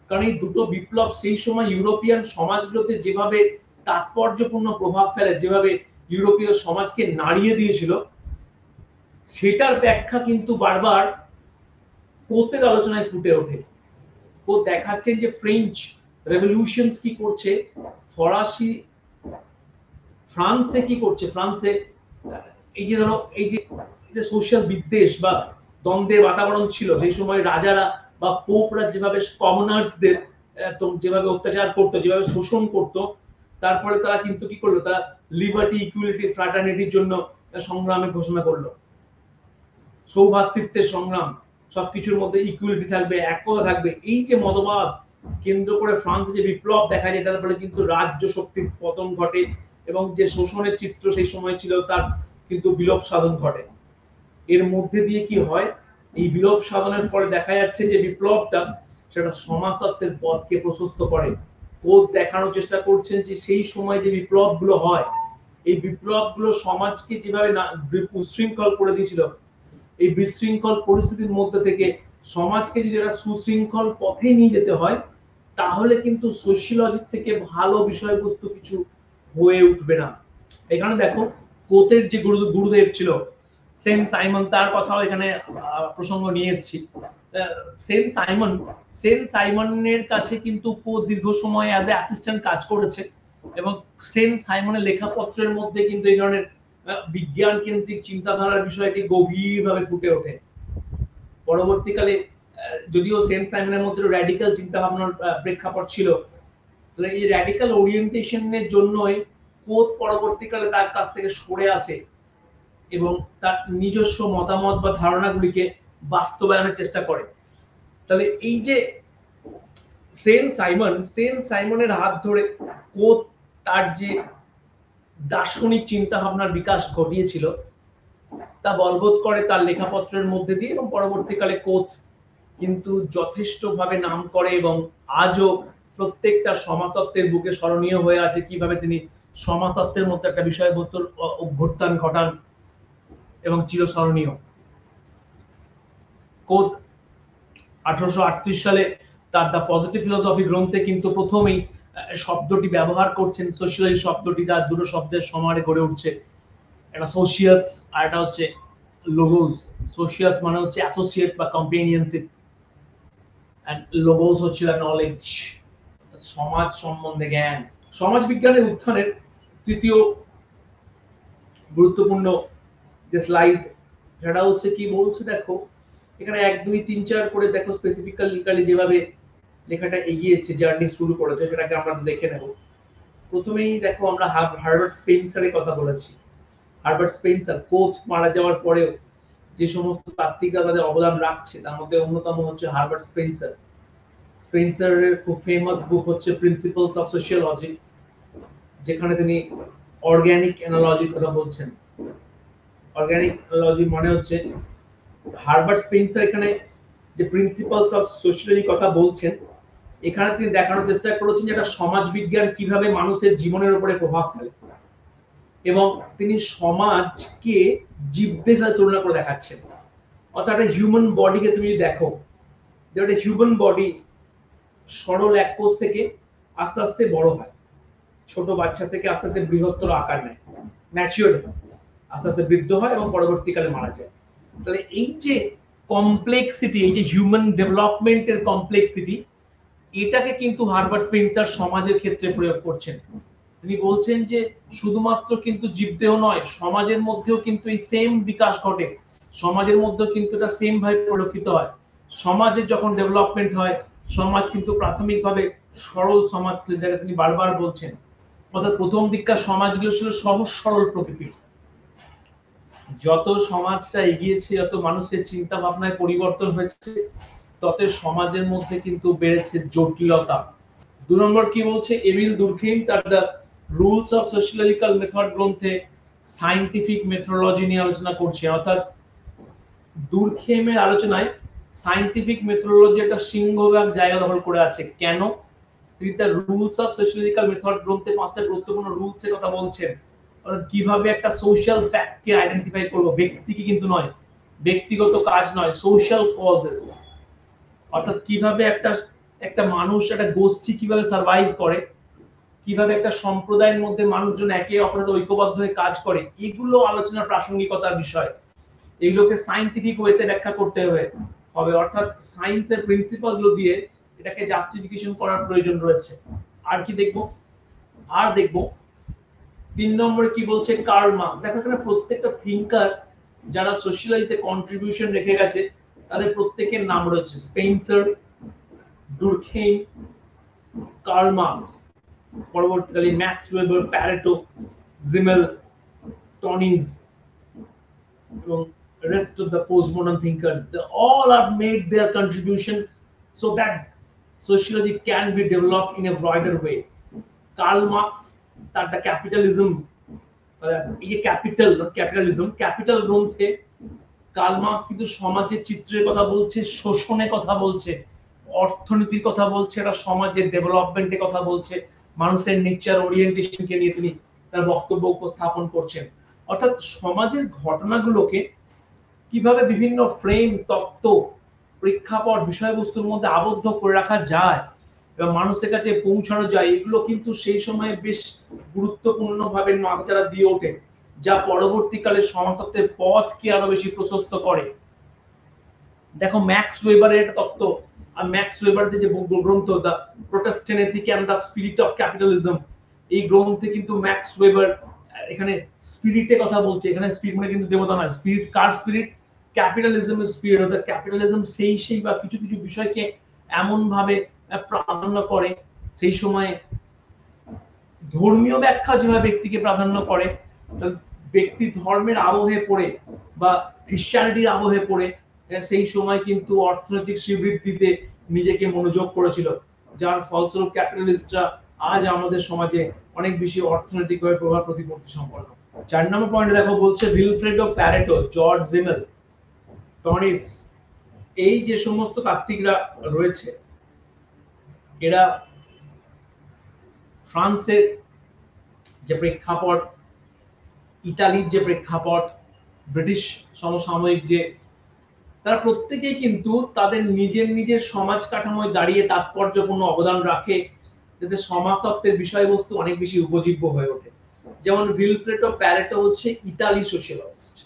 কারণ এই দুটো বিপ্লব সেই সময় ইউরোপিয়ান সমাজগুলোতে যেভাবে তাৎপর্যপূর্ণ প্রভাব ফেলে, যেভাবে ইউরোপীয় সমাজকে নাড়িয়ে দিয়েছিল, সেটার ব্যাখ্যা কিন্তু বারবার কোতের আলোচনায় ফুটে ওঠে। কোত দেখাচ্ছেন যে ফ্রেঞ্চ রেভলিউশনস কি করছে, ফরাসি ফ্রান্সে কি করছে, ফ্রান্সে এই যে ধরো এই যে সোশ্যাল বিদ্বেষ বা দ্বন্দ্বের বাতাবরণ ছিল সেই সময়, রাজারা বা পোপরা যেভাবে কমনার্সদের যেভাবে অত্যাচার করতো, যেভাবে শোষণ করতো, তারপরে তারা কিন্তু কি করলো, তারা লিবার্টি, ইকুয়ালিটি, ফ্র্যাটার্নিটির জন্য সংগ্রামের ঘোষণা করলো। সৌভ্রাতৃত্বের সংগ্রাম, সবকিছুর মধ্যে ইকুয়ালিটি থাকবে, একতা থাকবে, এই যে মতবাদ কেন্দ্র করে ফ্রান্সে যে বিপ্লব দেখা যায়, তার ফলে কিন্তু রাজ্য শক্তির পতন ঘটে এবং যে শোষণের চিত্র সেই সময় ছিল তার কিন্তু বিলোপ সাধন ঘটে। এর মধ্যে দিয়ে কি হয়, এই বিলোপ সাধনের ফলে দেখা যাচ্ছে যে বিপ্লবটা সেটা সমাজতত্ত্বের পথকে প্রশস্ত করে। কোত দেখানোর চেষ্টা করছেন যে সেই সময় যে বিপ্লবগুলো হয়, এই বিপ্লবগুলো সমাজকে যেভাবে উশৃঙ্খল করে দিয়েছিল, এই বিশৃঙ্খল পরিস্থিতির মধ্যে থেকে সমাজকে যদি একটা সুশৃঙ্খল পথে নিয়ে যেতে হয়, তাহলে কিন্তু সোশিওলজি থেকে ভালো বিষয়বস্তু কিছু হয়ে উঠবে না। এখানে দেখো কোতের যে গুরুদেব ছিল সেন্ট সাইমন, তার কথাও এখানে প্রসঙ্গ নিয়ে এসেছি। সেন্ট সাইমনের কাছে কিন্তু কোত দীর্ঘ সময় অ্যাজ এ অ্যাসিস্ট্যান্ট কাজ করেছে এবং সেন্ট সাইমনের লেখাপত্রের মধ্যে কিন্তু এই ধরনের বিজ্ঞান কেন্দ্রিক চিন্তাধারার বিষয়টি গভীরভাবে ফুটে ওঠে। পরবর্তীকালে যদিও সেন্ট সাইমনের মধ্যে র্যাডিক্যাল চিন্তা ভাবনার প্রেক্ষাপট ছিল, এই র্যাডিক্যাল ওরিয়েন্টেশনের জন্যই কোত পরবর্তীকালে তার কাছ থেকে সরে আসে এবং তার নিজস্ব মতামত বা ধারণাগুলিকে বাস্তবায়নের চেষ্টা করে। তাহলে এই যে সেন্ট সাইমনের হাত ধরে কোত তার যে দার্শনিক চিন্তা ভাবনার বিকাশ ঘটিয়েছিল তা বলবৎ করে তার লেখাপত্রের মধ্যে দিয়ে, এবং পরবর্তীকালে কোত কিন্তু যথেষ্টভাবে নাম করে এবং আজও প্রত্যেকটা সমাজতত্ত্বের বুকে স্মরণীয় হয়ে আছে কিভাবে তিনি সমাজতত্ত্বের মধ্যে একটা বিষয়বস্তুর অভ্যুত্থান ঘটান এবং চিরস্মরণীয়। কোত 1838 সালে তার দ্য পজিটিভ ফিলোসফি গ্রন্থে কিন্তু প্রথমেই শব্দটি ব্যবহার করছেন, সোশিয়ালি শব্দটি, তার দুটো শব্দের সমাহারে গড়ে উঠছে, একটা সোশিয়াস আর একটা হচ্ছে লোগোস। সোশিয়াস মানে হচ্ছে অ্যাসোসিয়েট বা কম্পেনিয়নশিপ, এন্ড লোগোস হচ্ছে নলেজ, সমাজ সম্বন্ধে জ্ঞান। সমাজ বিজ্ঞানের উত্থানের তৃতীয় গুরুত্বপূর্ণ যে স্লাইড, সেটা হচ্ছে কি বলছে দেখো, এখানে 1 2 3 4 করে দেখো স্পেসিফিক্যালি যেভাবে লেখাটা এগিয়েছে, জার্নি শুরু করেছে, সেটাকে আমরা দেখে নেব। প্রথমেই দেখো আমরা হার্বার্ট স্পেন্সারের কথা বলেছি। হার্বার্ট স্পেন্সার কোত মারা যাওয়ার পরেও যে সমস্ত তাত্ত্বিকরা তাদের অবদান রাখছে তার মধ্যে অন্যতম হচ্ছে হার্বার্ট স্পেন্সার। স্পেন্সারের খুব ফেমাস বুক হচ্ছে প্রিন্সিপলস অফ সোশিওলজি, যেখানে তিনি অর্গানিক অ্যানালজির কথা বলছেন। অর্গানিক অ্যানালজি মানে হচ্ছে হার্বার্ট স্পেন্সার এখানে যে প্রিন্সিপলস অফ সোশিওলজি কথা বলছেন, এখানে তিনি দেখানোর চেষ্টা করেছেন যে একটা সমাজ বিজ্ঞান কিভাবে মানুষের জীবনের উপরে প্রভাব ফেলে, এবং তিনি সমাজকে জীবদের সাথে তুলনা করে দেখাচ্ছেন। অর্থাৎ একটা হিউম্যান বডিকে তুমি দেখো, যে একটা হিউম্যান বডি সরল এক কোষ থেকে আস্তে আস্তে বড় হয়, ছোট বাচ্চা থেকে আস্তে আস্তে বৃহত্তর আকার নেয়, ম্যাচিওর হয়, আস্তে আস্তে বৃদ্ধ হয় এবং পরবর্তীকালে মারা যায়। তাহলে এই যে কমপ্লেক্সিটি, এই যে হিউম্যান ডেভেলপমেন্টের কমপ্লেক্সিটি, এটাকে কিন্তু হার্বার্ট স্পেন্সার সমাজের ক্ষেত্রে প্রয়োগ করছেন। তিনি বলছেন যে শুধুমাত্র কিন্তু জীবদেহ নয়, সমাজের মধ্যেও কিন্তু এই সেম বিকাশ ঘটে, সমাজের মধ্যেও কিন্তু এটা সেম ভাবে পরিলক্ষিত হয়। সমাজের যখন ডেভেলপমেন্ট হয়, সমাজ কিন্তু প্রাথমিকভাবে সরল সমাজ, যেটা তিনি বারবার বলছেন। অর্থাৎ প্রথম দিককার সমাজগুলো ছিল সহজ সরল প্রকৃতির, যত সমাজটা এগিয়েছে, যত মানুষের চিন্তা ভাবনায় পরিবর্তন হয়েছে, তত সমাজের মধ্যে কিন্তু বেড়েছে জটিলতা। ২ নম্বর কি বলছে এমিল দুর্খেইম তার the rules of sociological method গ্রন্থে সায়েন্টিফিক মেথোডোলজি নিয়ে আলোচনা করছে, অর্থাৎ দুর্খেইমের আলোচনায় সায়েন্টিফিক মেথোডোলজি একটা সিংহভাগ জায়গা দখল করে আছে। কেন? তিনি তার রুলস অফ সোশিওলজিক্যাল মেথড গ্রন্থে ৫টা গুরুত্বপূর্ণ রুলস এর কথা বলছেন। অর্থাৎ কিভাবে একটা সোশ্যাল ফ্যাক্ট কে আইডেন্টিফাই করব, ব্যক্তিকে কিন্তু নয়, ব্যক্তিগত কাজ নয়, সোশ্যাল কজেস। অর্থাৎ কিভাবে একটা একটা মানুষ একটা গোষ্ঠী কিভাবে সার্ভাইভ করে, কিভাবে একটা সম্প্রদায়ের মধ্যে মানুষজন একে অপরের সাথে ঐক্যবদ্ধ হয়ে কাজ করে, এগুলো আলোচনার প্রাসঙ্গিকতার বিষয়। এগুলোকে সায়েন্টিফিক ওয়েতে ব্যাখ্যা করতে হবে, অর্থাৎ সায়েন্সের প্রিন্সিপাল গুলো দিয়ে এটাকে জাস্টিফিকেশন করার প্রয়োজন রয়েছে। আর কি দেখবো? আর দেখবো ৩ নম্বরে কি বলছে কার্ল মার্কস। দেখো এখানে প্রত্যেকটা থিঙ্কার যারা সোশিয়োলজিতে কন্ট্রিবিউশন রেখে গেছে তাদের প্রত্যেকের নাম রয়েছে। স্পেন্সার, দুর্খেইম, কার্ল মার্কস, পরবর্তীকালে max weber, Pareto, Gmail, Tönnies এবং rest of the postmodern thinkers, they all have made their contribution so that sociology can be developed in a wider way. Karl Marx তার the capitalism, এই যে capital not capitalism, capital গ্রন্থে Karl Marx কিন্তু সমাজের চিত্রের কথা বলছে, শোষণের কথা বলছে, অর্থনীতির কথা বলছে, এটা সমাজের ডেভেলপমেন্টের কথা বলছে, মানুষের নেচার ওরিয়েন্টেশনকে নিয়ে তিনি তার বক্তব্য উপস্থাপন করছেন। অর্থাৎ সমাজের ঘটনাগুলোকে কিভাবে বিভিন্ন ফ্রেম, তত্ত্ব, প্রেক্ষাপট, বিষয়বস্তুর মধ্যে আবদ্ধ করে রাখা যায় এবং মানুষের কাছে পৌঁছানো যায়, এগুলো কিন্তু সেই সময়ে বেশ গুরুত্বপূর্ণভাবে নাড়াচাড়া দিয়ে ওঠে, যা পরবর্তীকালে সমাজতত্ত্বের পথকে আরো বেশি প্রশস্ত করে। দেখো ম্যাক্স ওয়েবারের একটা তত্ত্ব, আর ম্যাক্স ওয়েবারের যে গ্রন্থ the Protestant ethic and the spirit of capitalism, এই গ্রন্থে কিন্তু ম্যাক্স ওয়েবার এখানে স্পিরিটের কথা বলছে। এখানে স্পিরিট মানে কিন্তু দেবতা নয়, স্পিরিট কার স্পিরিট? ক্যাপিটালিজমের স্পিরিট। অর্থাৎ ক্যাপিটালিজম সেই বা কিছু কিছু বিষয়কে এমন ভাবে প্রাধান্য করে, সেই সময়ে ধর্মীয় ব্যাখ্যা যেভাবে ব্যক্তিকে প্রাধান্য করে, ব্যক্তি ধর্মের আবহে পড়ে বা খ্রিস্টানিটির আবহে পড়ে সেই সময় কিন্তু অর্থনৈতিক শ্রীবৃদ্ধিতে নিজেকে মনোযোগ করেছিল, যার ফলস্বরূপ ক্যাপিটালিস্টরা আজ আমাদের সমাজে অনেক বেশি অর্থনৈতিকভাবে প্রভাব প্রতিপত্তি সম্পন্ন। ৪ নম্বর পয়েন্টে দেখো বলছে ভিলফ্রেডো প্যারেটো, জর্জ জিমেল, টনিস, এই যে সমস্ত তাত্ত্বিকরা রয়েছে এরা ফ্রান্সের যে প্রেক্ষাপট, ইতালির যে প্রেক্ষাপট, ব্রিটিশ সমসাময়িক যে, তারা প্রত্যেকেই কিন্তু তাদের নিজের নিজের সমাজ কাঠামোয় দাঁড়িয়ে তাৎপর্যপূর্ণ অবদান রাখে, যাতে সমাজতত্ত্বের বিষয়বস্তু অনেক বেশি উপজীব্য হয়ে ওঠে। যেমন ভিলফ্রেডো প্যারেটো হচ্ছে ইতালি সোশিয়োলজিস্ট,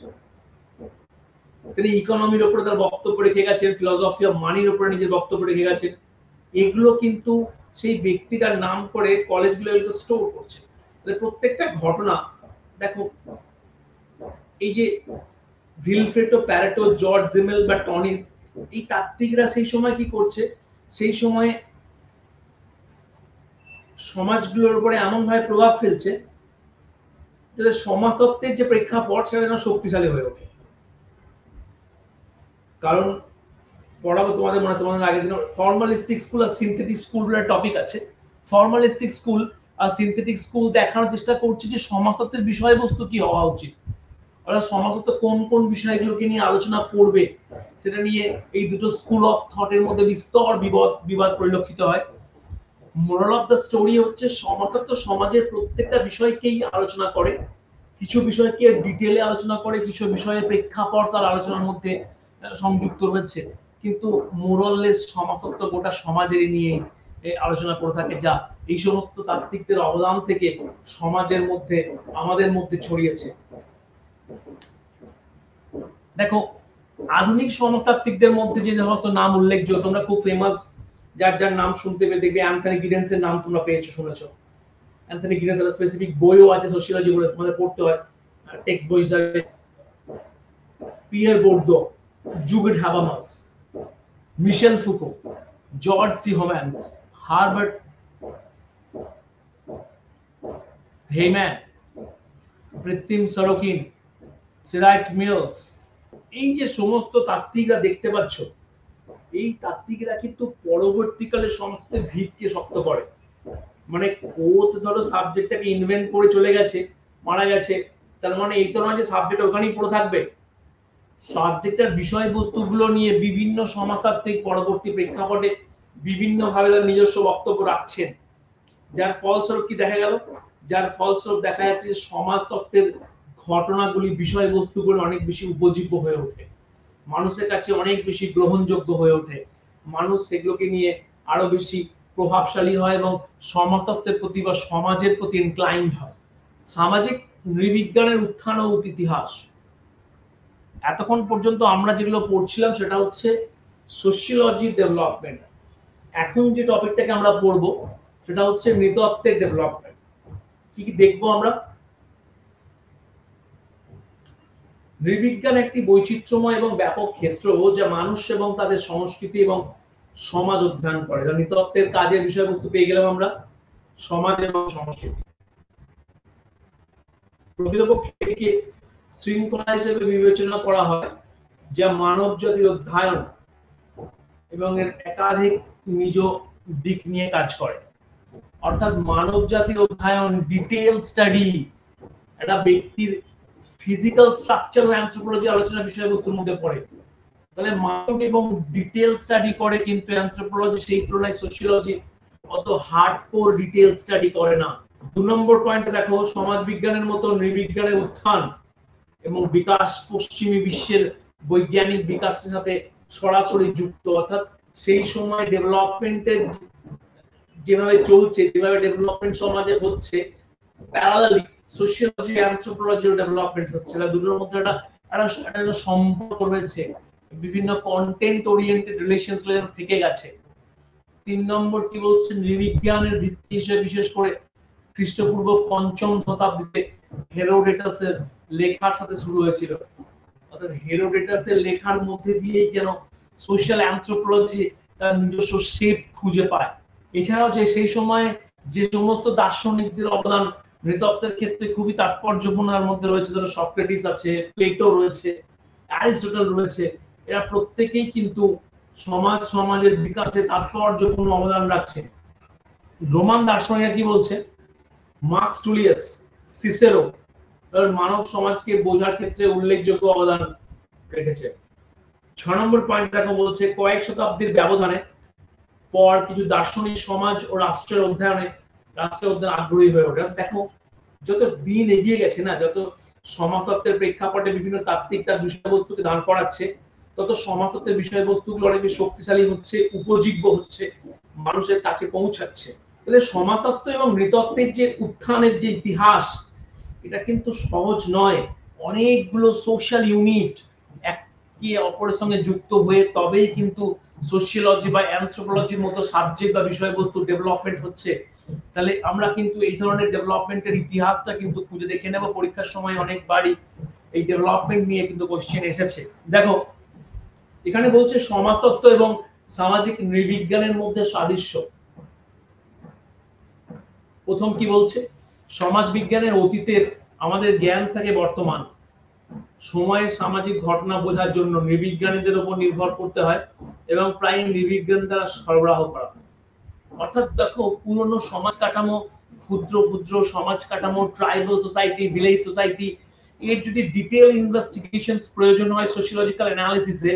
তিনি ইকোনমির উপরে তার বক্তব্য রেখে গেছেন, ফিলসফি অফ মানির উপরে নিজের বক্তব্য রেখে গেছেন। এগুলো কিন্তু সেই ব্যক্তিটার নাম করে কলেজগুলো এগুলো স্টোর করছে। প্রত্যেকটা ঘটনা দেখো, এই যে ভিলফ্রেডো প্যারেটো, জর্জ জিমেল বা টনিস, এই তাত্ত্বিকরা সেই সময় কি করছে, সেই সময় সমাজগুলোর উপরে এমন ভাবে প্রভাব ফেলছে যাতে সমাজতত্ত্বের যে প্রেক্ষাপট সেটা যেন শক্তিশালী হয়ে ওঠে। কারণ পড়াবো তোমাদের মনে, তোমাদের আগের দিন ফর্মালিস্টিক স্কুল আর সিনথেটিক স্কুল বলে টপিক আছে। ফর্মালিস্টিক স্কুল আর সিনথেটিক স্কুল দেখানোর চেষ্টা করছে যে সমাজতত্ত্বের বিষয়বস্তু কি হওয়া উচিত, অর্থাৎ সমাজতত্ত্ব কোন কোন বিষয়গুলোকে নিয়ে আলোচনা করবে, সেটা নিয়ে এই দুটো স্কুল অফ থটের মধ্যে বিস্তর বিবাদ পরিলক্ষিত হয়। মোরাল অফ দ্য স্টোরি হচ্ছে সমাজতত্ত্ব সমাজের প্রত্যেকটা বিষয়কেই আলোচনা করে, কিছু বিষয়কে ডিটেলে আলোচনা করে, কিছু বিষয়ের প্রেক্ষাপট তার আলোচনার মধ্যে সংযুক্ত রয়েছে, কিন্তু মোরাললেস সমাজতত্ত্ব গোটা সমাজের নিয়ে আলোচনা করে থাকে, যা এই সমস্ত তাত্ত্বিকদের অবদান থেকে সমাজের মধ্যে আমাদের মধ্যে ছড়িয়েছে। দেখো আধুনিক সমাজতাত্ত্বিকদের মধ্যে যে সমস্ত নাম উল্লেখযোগ্য, তোমরা খুব ফেমাস যার যার নাম শুনতে পেয়ে দেখবে, অ্যান্থনি গিডেন্সের নাম তোমরা পেয়েছো, শুনেছো। অ্যান্থনি গিডেন্সের স্পেসিফিক বইও আছে সোশিয়োলজি বলে, তোমাদের পড়তে হয় টেক্সট বই হিসাবে। পিয়ার বোর্দো, জুগেট Habermas, Michel Foucault, George C Homans, Herbert Heyman, Pitirim Sorokin, C Wright Mills, এই যে সমস্ত তাত্ত্বিকরা দেখতে পাচ্ছ, এই তাত্ত্বিকরা কিন্তু পরবর্তীকালে সংস্কৃতের ভিতকে শক্ত করে। মানে ও তো ধরো সাবজেক্টটাকে ইনভেন্ট করে চলে গেছে, মারা গেছে, তার মানে এই তো নয় যে সাবজেক্ট ওখানেই পড়ে থাকবে। সাবজেক্টের বিষয়বস্তুগুলো নিয়ে বিভিন্ন সমাজতাত্ত্বিক পরবর্তী প্রেক্ষাপটে বিভিন্ন ভাবে তার নিজস্ব বক্তব্য রাখছেন। যার ফলস্বরূপ কি দেখা গেল? যার ফলস্বরূপ দেখা যাচ্ছে যে সমাজতত্ত্বের ঘটনাগুলি, বিষয়বস্তুগুলো অনেক বেশি উপজীব্য হয়ে ওঠে, মানুষের কাছে অনেক বেশি গ্রহণযোগ্য হয়ে ওঠে, মানুষ সেগুলোকে নিয়ে আরো বেশি প্রভাবশালী হয় এবং সমাজতত্ত্বের প্রতি বা সমাজের প্রতি ইনক্লাইন্ড হয়। সামাজিক নৃবিজ্ঞানের উত্থান ও ইতিহাস। এতক্ষণ পর্যন্ত আমরা যেগুলো পড়ছিলাম সেটা হচ্ছে সোশিওলজি ডেভেলপমেন্ট। এখন যে টপিকটাকে আমরা পড়ব সেটা হচ্ছে নৃতত্ত্বের ডেভেলপমেন্ট। কি কি দেখবো আমরা? নৃবিজ্ঞান একটি বৈচিত্র্যময় এবং ব্যাপক ক্ষেত্র যা মানুষ এবং তাদের সংস্কৃতি এবং সমাজ অধ্যয়ন করে। নৃতত্ত্বের কাজের বিষয়বস্তু পেয়ে গেলাম আমরা, সমাজ এবং সংস্কৃতি। প্রকৃতপক্ষে একে শৃঙ্খলা হিসেবে বিবেচনা করা হয় যা মানব জাতির অধ্যয়ন এবং এর একাধিক নিজ দিক নিয়ে কাজ করে। অর্থাৎ মানব জাতির অধ্যয়ন, ডিটেইল স্টাডি, একটা ব্যক্তির ফিজিক্যাল স্ট্রাকচার ও অ্যানথ্রোপোলজি আলোচনা বিষয়বস্তুর মধ্যে পড়ে। তাহলে মানব এবং ডিটেইল স্টাডি করে, কিন্তু অ্যানথ্রোপোলজি সেই তুলনায় সোশিওলজি অত হার্ডকোর ডিটেইল স্টাডি করে না। 2 নম্বর পয়েন্টে দেখো, সমাজ বিজ্ঞানের মতো নৃবিজ্ঞানের উত্থান এবং বিকাশ পশ্চিমী বিশ্বের বৈজ্ঞানিক বিকাশের সাথে সরাসরি যুক্ত। অর্থাৎ সেই সময় ডেভেলপমেন্টের যেভাবে চলছে, যেভাবে ডেভেলপমেন্ট সমাজে হচ্ছে, প্যারালালি সোশিওলজি অ্যানথ্রোপোলজির ডেভেলপমেন্ট হচ্ছে। দুটোর মধ্যে একটা সম্পর্ক রয়েছে, বিভিন্ন কন্টেন্ট ওরিয়েন্টেড রিলেশনস থেকে গেছে। 3 নম্বর কি বলছে, নৃবিজ্ঞানের ভিত্তি হিসেবে বিশেষ করে খ্রিস্টপূর্ব 5ম শতাব্দীতে হেরোডোটাসের লেখার সাথে শুরু হয়েছিল। অর্থাৎ হেরোডোটাসের লেখার মধ্যে দিয়েই যেন সোশ্যাল অ্যানথ্রোপোলজি তার নিজস্ব শেপ খুঁজে পায়। এছাড়াও যে সেই সময় যে সমস্ত দার্শনিকদের অবদান নৃতত্ত্বের ক্ষেত্রে খুবই তাৎপর্যপূর্ণ, এর মধ্যে রয়েছে ধরো সক্রেটিস আছে, প্লেটো রয়েছে, অ্যারিস্টটল রয়েছে, এরা প্রত্যেকেই কিন্তু সমাজের বিকাশে তাৎপর্যপূর্ণ অবদান রাখছে। রোমান দার্শনিকরা কি বলছে? মার্কস টুলিয়াস, সিসেরো মানব সমাজকে বোঝার ক্ষেত্রে উল্লেখযোগ্য অবদান রেখেছে। 6 নম্বর পয়েন্ট দেখো, বলছে কয়েক শতাব্দীর ব্যবধানে পর কিছু দার্শনিক সমাজ ও রাষ্ট্রের অধ্যয়নে আগ্রহী হয়ে ওঠে। দেখো যত দিন এগিয়ে গেছে না, যত সমাজতত্ত্বের প্রেক্ষাপটে বিভিন্ন তাত্ত্বিক তার বিষয়বস্তুকে দাঁড় করাচ্ছে, তত সমাজতত্ত্বের বিষয়বস্তুগুলো অনেক বেশি শক্তিশালী হচ্ছে, উপজীব্য হচ্ছে, মানুষের কাছে পৌঁছাচ্ছে। তাহলে সমাজতত্ত্ব এবং নৃতত্ত্বের যে উত্থানের যে ইতিহাস, এটা কিন্তু সহজ নয়। অনেকগুলো সোশ্যাল ইউনিট একে অপরের সঙ্গে যুক্ত হয়ে তবেই কিন্তু সোশিওলজি বা অ্যানথ্রোপোলজির মতো সাবজেক্ট বা বিষয়বস্তু ডেভেলপমেন্ট হচ্ছে। তাহলে আমরা কিন্তু এই ধরনের ডেভেলপমেন্টের ইতিহাসটা কিন্তু খুঁজে দেখে নেব। পরীক্ষার সময় অনেকবারই এই ডেভেলপমেন্ট নিয়ে কিন্তু কোশ্চেন এসেছে। দেখো এখানে বলছে সমাজতত্ত্ব এবং সামাজিক নৃবিজ্ঞানের মধ্যে সাদৃশ্য। প্রথম কি বলছে, সমাজ বিজ্ঞানের অতীতের আমাদের জ্ঞান থাকে বর্তমান সময়ের সামাজিক ঘটনা বোঝার জন্য নৃবিজ্ঞানীদের উপর নির্ভর করতে হয় এবং প্রায় নৃবিজ্ঞান দ্বারা সরবরাহ করা হয়। অর্থাৎ দেখো পুরনো সমাজ কাঠামো, ক্ষুদ্র ক্ষুদ্র সমাজ কাঠামো, ট্রাইবাল সোসাইটি, ভিলেজ সোসাইটি, এর যদি ডিটেইল ইনভেস্টিগেশনস প্রয়োজন হয় সোশিওলজিক্যাল অ্যানালিসিসে,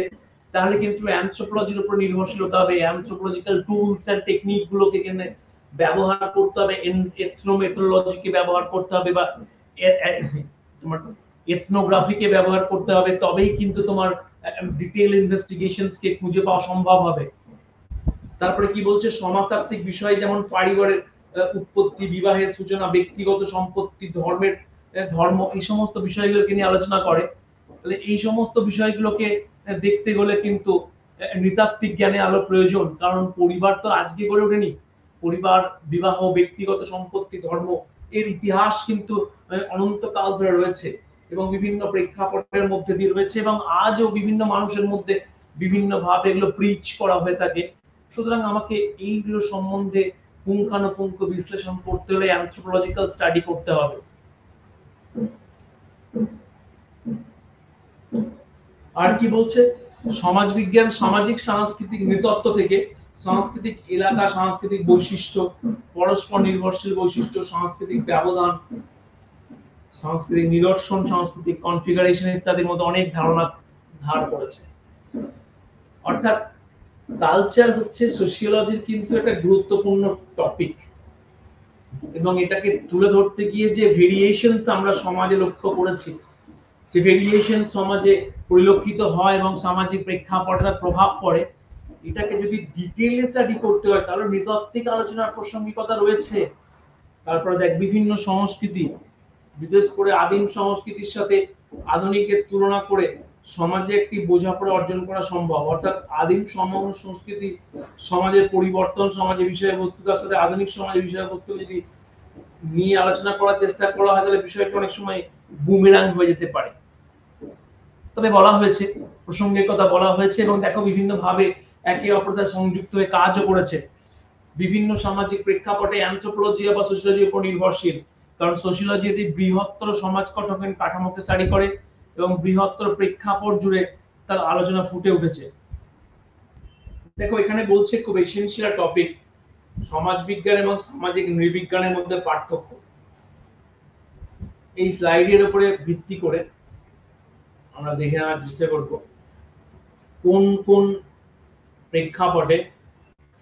তাহলে কিন্তু অ্যানথ্রোপোলজির উপর নির্ভরশীল হতে হবে। অ্যানথ্রোপোলজিক্যাল টুলস এন্ড টেকনিক গুলোকে এখানে ব্যবহার করতে হবে, এথনোমেথোলজিকে ব্যবহার করতে হবে, বা তোমার এথনোগ্রাফিকে ব্যবহার করতে হবে, তবেই কিন্তু তোমার ডিটেইল ইনভেস্টিগেশনস কে খুঁজে পাওয়া সম্ভব হবে। তারপরে কি বলছে, সমাজতাত্ত্বিক বিষয় যেমন পরিবারের উৎপত্তি, বিবাহের সূচনা, ব্যক্তিগত সম্পত্তি, ধর্ম, এই সমস্ত বিষয়গুলোকে নিয়ে আলোচনা করে। তাহলে এই সমস্ত বিষয়গুলোকে দেখতে গেলে কিন্তু নৃতাত্ত্বিক জ্ঞানে আলো প্রয়োজন, কারণ পরিবার তো আজকে গড়ে ওঠেনি। পরিবার, বিবাহ, ব্যক্তিগত সম্পত্তি, ধর্ম, এর ইতিহাস কিন্তু অনন্তকাল ধরে রয়েছে এবং বিভিন্ন প্রেক্ষাপটের মধ্যে দিয়ে রয়েছে, এবং আজও বিভিন্ন মানুষের মধ্যে বিভিন্ন ভাবে এগুলো প্রিচ করা হয়ে থাকে। সুতরাং আমাকে এইগুলো সম্বন্ধে পুঙ্খানুপুঙ্খ বিশ্লেষণ করতে হলে অ্যানথ্রোপোলজিক্যাল স্টাডি করতে হবে। আর কি বলছে, সমাজ বিজ্ঞান সামাজিক সাংস্কৃতিক নৃতত্ব থেকে সাংস্কৃতিক এলাকা, সাংস্কৃতিক বৈশিষ্ট্য, পরস্পর নির্ভরশীল বৈশিষ্ট্য, সাংস্কৃতিক ব্যবধান, সাংস্কৃতিক নিদর্শন, সাংস্কৃতিক কনফিগারেশন ইত্যাদির মধ্যে অনেক ধারণা ধার করেছে। অর্থাৎ কালচার হচ্ছে সোশিওলজির কিন্তু একটা গুরুত্বপূর্ণ টপিক, এবং এটাকে তুলে ধরতে গিয়ে যে ভেরিয়েশনস আমরা সমাজে লক্ষ্য করেছি, যে ভেরিয়েশন সমাজে পরিলক্ষিত হয় এবং সামাজিক প্রেক্ষাপটে তার প্রভাব পড়ে, এটাকে যদি ডিটেইলে স্টাডি করতে হয় তাহলে নৃতাত্ত্বিক আলোচনার প্রাসঙ্গিকতা রয়েছে। তারপরে দেখ বিভিন্ন সংস্কৃতি, বিশেষ করে আদিম সংস্কৃতির সাথে আধুনিকের তুলনা করে সমাজে একটি বোঝাপড়া অর্জন করা সম্ভব। অর্থাৎ আদিম সংস্কৃতি সমাজের পরিবর্তন, সমাজের বিষয়বস্তুর সাথে আধুনিক সমাজের বিষয়বস্তু যদি নিয়ে আলোচনা করার চেষ্টা করা হয় তাহলে বিষয়টা অনেক সময় বুমেরাং হয়ে যেতে পারে। তবে বলা হয়েছে, প্রাসঙ্গিকতা বলা হয়েছে, এবং দেখো বিভিন্ন ভাবে একে অপরের সাথে সংযুক্ত হয়ে কাজও করেছে। বিভিন্ন সামাজিক প্রেক্ষাপটে অ্যানথ্রোপোলজি বা সোশিওলজির উপর নির্ভরশীল, কারণ সোশিওলজি একটি বৃহত্তর সমাজ কাঠামোকে স্টাডি করে এবং বৃহত্তর প্রেক্ষাপট জুড়ে তার আলোচনা ফুটে উঠেছে। দেখো এখানে বলছে খুব এসেনশিয়াল টপিক, সমাজ বিজ্ঞান এবং সামাজিক নৃবিজ্ঞানের মধ্যে পার্থক্য। এই স্লাইডের উপরে ভিত্তি করে আমরা দেখে নেওয়ার চেষ্টা করব কোন কোন প্রেক্ষাপটে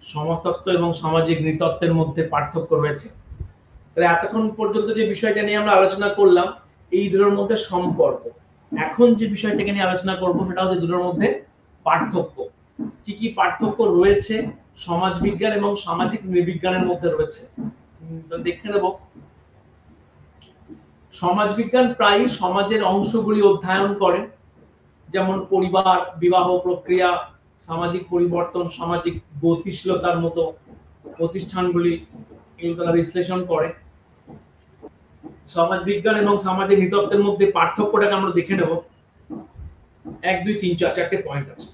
সমাজতত্ত্ব এবং সামাজিক নৃতত্ত্বের মধ্যে পার্থক্য রয়েছে। তাহলে এতক্ষণ পর্যন্ত যে বিষয়টা নিয়ে আমরা আলোচনা করলাম এই দুটোর মধ্যে সম্পর্ক, এখন যে বিষয়টাকে নিয়ে আলোচনা করব সেটা হচ্ছে দুটোর মধ্যে পার্থক্য। কি কি পার্থক্য রয়েছে সমাজ বিজ্ঞান এবং সামাজিক নৃবিজ্ঞানের মধ্যে রয়েছে দেখে নেব। সমাজ বিজ্ঞান প্রায় সমাজের অংশগুলি অধ্যয়ন করে, যেমন পরিবার, বিবাহ প্রক্রিয়া, সামাজিক পরিবর্তন, সামাজিক গতিশীলতার মতো প্রতিষ্ঠানগুলি এগুলো তারা বিশ্লেষণ করে। সমাজ বিজ্ঞান এবং সামাজিক নৃতত্ত্বের মধ্যে পার্থক্যটাকে আমরা দেখে নেব। 1 2 3 4 চারটে পয়েন্ট আছে।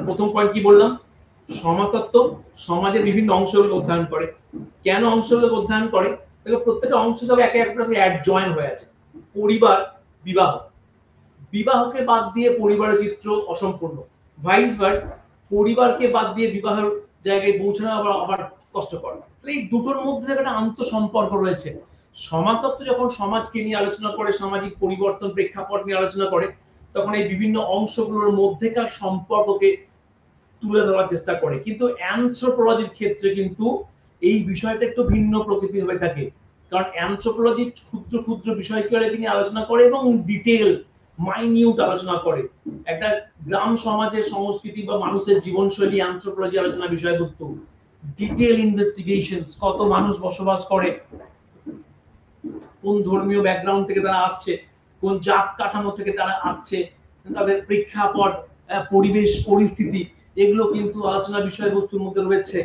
প্রথম পয়েন্ট কি বললাম, সমাজতত্ত্ব সমাজের বিভিন্ন অংশগুলো অধ্যয়ন করে। কেন অংশগুলো অধ্যয়ন করে? দেখো প্রত্যেকটা অংশ সব একে অপরের সাথে অ্যাডজয়েন্ট হয়ে আছে। পরিবার, বিবাহ, বিবাহকে বাদ দিয়ে পরিবারের চিত্র অসম্পূর্ণ, ভাইস ভার্সা, পরিবারকে বাদ দিয়ে বিবাহের জায়গায় পৌঁছানো আবার কষ্টকর। এই দুটোর মধ্যে একটা আন্তঃসম্পর্ক রয়েছে। সমাজতত্ত্ব যখন সমাজকে নিয়ে আলোচনা করে, সামাজিক পরিবর্তন প্রেক্ষাপট নিয়ে আলোচনা করে, তখন এই বিভিন্ন অংশগুলোর মধ্যেকার সম্পর্ককে তুলে ধরার চেষ্টা করে। কিন্তু অ্যানথ্রোপোলজির ক্ষেত্রে কিন্তু এই বিষয়টা একটু ভিন্ন প্রকৃতির হয়ে থাকে, কারণ অ্যানথ্রোপোলজি ক্ষুদ্র ক্ষুদ্র বিষয়কে নিয়ে আলোচনা করে এবং ডিটেইল মাইনিউট আলোচনা করে। একটা গ্রাম সমাজের সংস্কৃতি বা মানুষের জীবনশৈলী অ্যানথ্রোপোলজি আলোচনা বিষয়বস্তু, ডিটেইল ইনভেস্টিগেশন, কত মানুষ বসবাস করে, কোন ধর্মীয় ব্যাকগ্রাউন্ড থেকে তারা আসছে, কোন জাত কাঠামো থেকে তারা আসছে, তাদের প্রেক্ষাপট, পরিবেশ পরিস্থিতি, এগুলো কিন্তু আলোচনা বিষয়বস্তুর মধ্যে রয়েছে।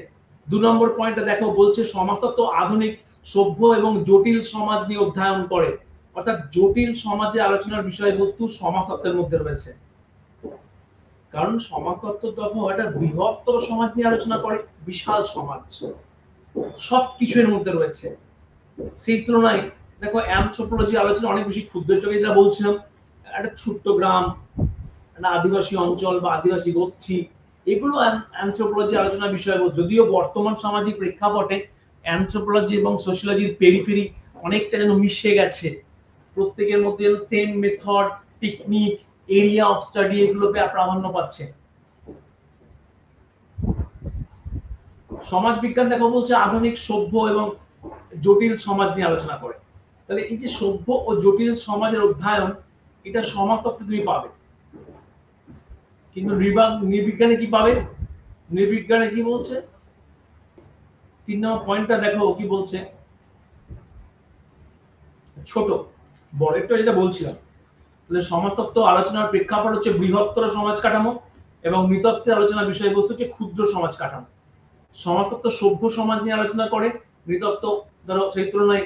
2 নম্বর পয়েন্টে দেখো বলছে সমাজতত্ত্ব আধুনিক সভ্য এবং জটিল সমাজ নিয়ে অধ্যয়ন করে। অর্থাৎ জটিল সমাজে আলোচনার বিষয়বস্তু সমাজতত্ত্বের মধ্যে রয়েছে, কারণ সমাজতত্ত্ব তখন একটা বৃহত্তর সমাজ নিয়ে আলোচনা করে, বিশাল সমাজ সবকিছু এর মধ্যে রয়েছে। সেই তুলনায় দেখো অ্যানথ্রোপোলজি আলোচনা অনেক বেশি ক্ষুদ্র, যেটা বলছিলাম একটা ছোট্ট গ্রাম, একটা আদিবাসী অঞ্চল বা আদিবাসী গোষ্ঠী, এগুলো অ্যানথ্রোপোলজি আলোচনা বিষয়। যদিও বর্তমান সামাজিক প্রেক্ষাপটে অ্যানথ্রোপোলজি এবং সোশিওলজির পেরিফেরি অনেকটা যেন মিশে গেছে, প্রত্যেকের মধ্যে যেন same method, technique, area of study এগুলোকে প্রাধান্য পাচ্ছে। সমাজ বিজ্ঞান দেখো বলছে আধুনিক সভ্য এবং জটিল সমাজ নিয়ে আলোচনা করে। তাহলে এই যে সভ্য ও জটিল সমাজের অধ্যয়ন, এটা সমাজতত্ত্বে তুমি পাবে, কিন্তু নৃবিজ্ঞানে কি পাবে? নৃবিজ্ঞানে কি বলছে 3 নম্বর পয়েন্টটা দেখো কি বলছে, ছোট বড় একটা যেটা বলছিলাম। তাহলে সমাজতত্ত্ব আলোচনার প্রেক্ষাপট হচ্ছে বৃহত্তর সমাজ কাঠামো এবং নৃতত্ত্বের আলোচনার বিষয়বস্তু হচ্ছে ক্ষুদ্র সমাজ কাঠামো। সমাজতত্ত্ব সভ্য সমাজ নিয়ে আলোচনা করে, নৃতত্ত্ব ধরো সেই তুলনায়